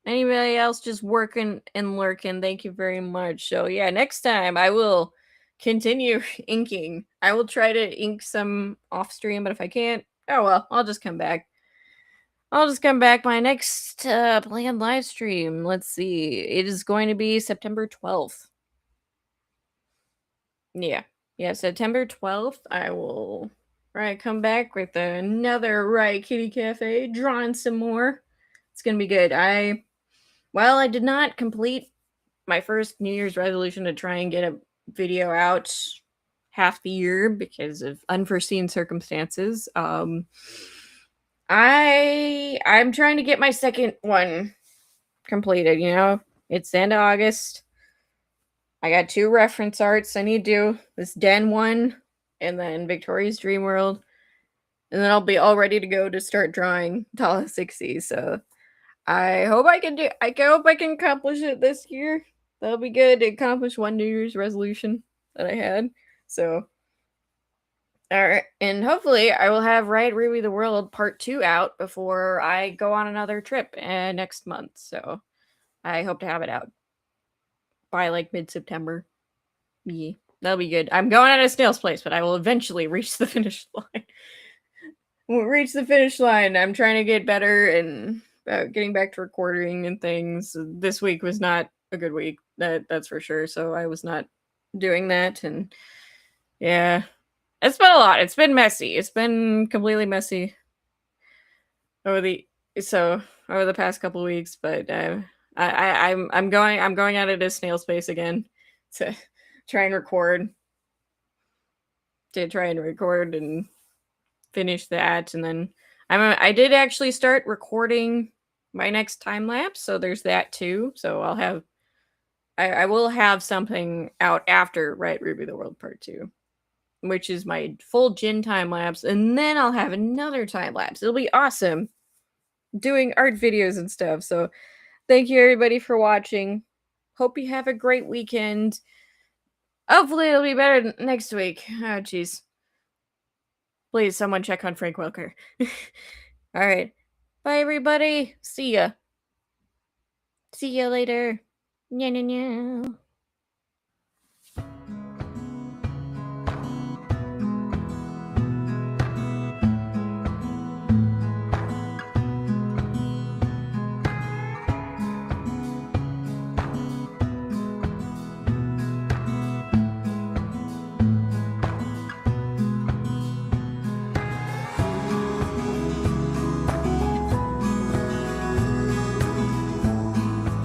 anybody else just working and lurking, thank you very much. So yeah, next time I will continue inking. I will try to ink some off stream, but if I can't, oh well, I'll just come back. My next planned live stream. Let's see. It is going to be September 12th. Yeah. Yeah, September 12th, I will come back with another Riot Kitty Cafe, drawing some more. It's going to be good. I did not complete my first New Year's resolution to try and get a video out half the year because of unforeseen circumstances. I'm trying to get my second one completed, you know? It's the end of August. I got 2 reference arts I need to do. This Den one, and then Victoria's Dream World. And then I'll be all ready to go to start drawing Dollhouse XC. So I hope I can accomplish it this year. That'll be good to accomplish one New Year's resolution that I had. So alright, and hopefully I will have Riot Ruby the World Part 2 out before I go on another trip next month. So I hope to have it out by like mid-September. Yeah, that'll be good. I'm going at a snail's pace, but I will eventually reach the finish line. I'm trying to get better and getting back to recording and things. This week was not a good week. That's for sure. So I was not doing that, and yeah, it's been a lot. It's been messy. It's been completely messy over the So over the past couple weeks, but I'm going at it as snail's pace again to try and record and finish that, and then I did actually start recording my next time lapse, so there's that too. So I will have something out after Riot Ruby the World Part 2, which is my full Jin time lapse, and then I'll have another time lapse. It'll be awesome doing art videos and stuff. So thank you everybody for watching. Hope you have a great weekend. Hopefully it'll be better next week. Oh jeez. Please someone check on Frank Welker. All right. Bye everybody. See ya. See ya later. Nya nya nya.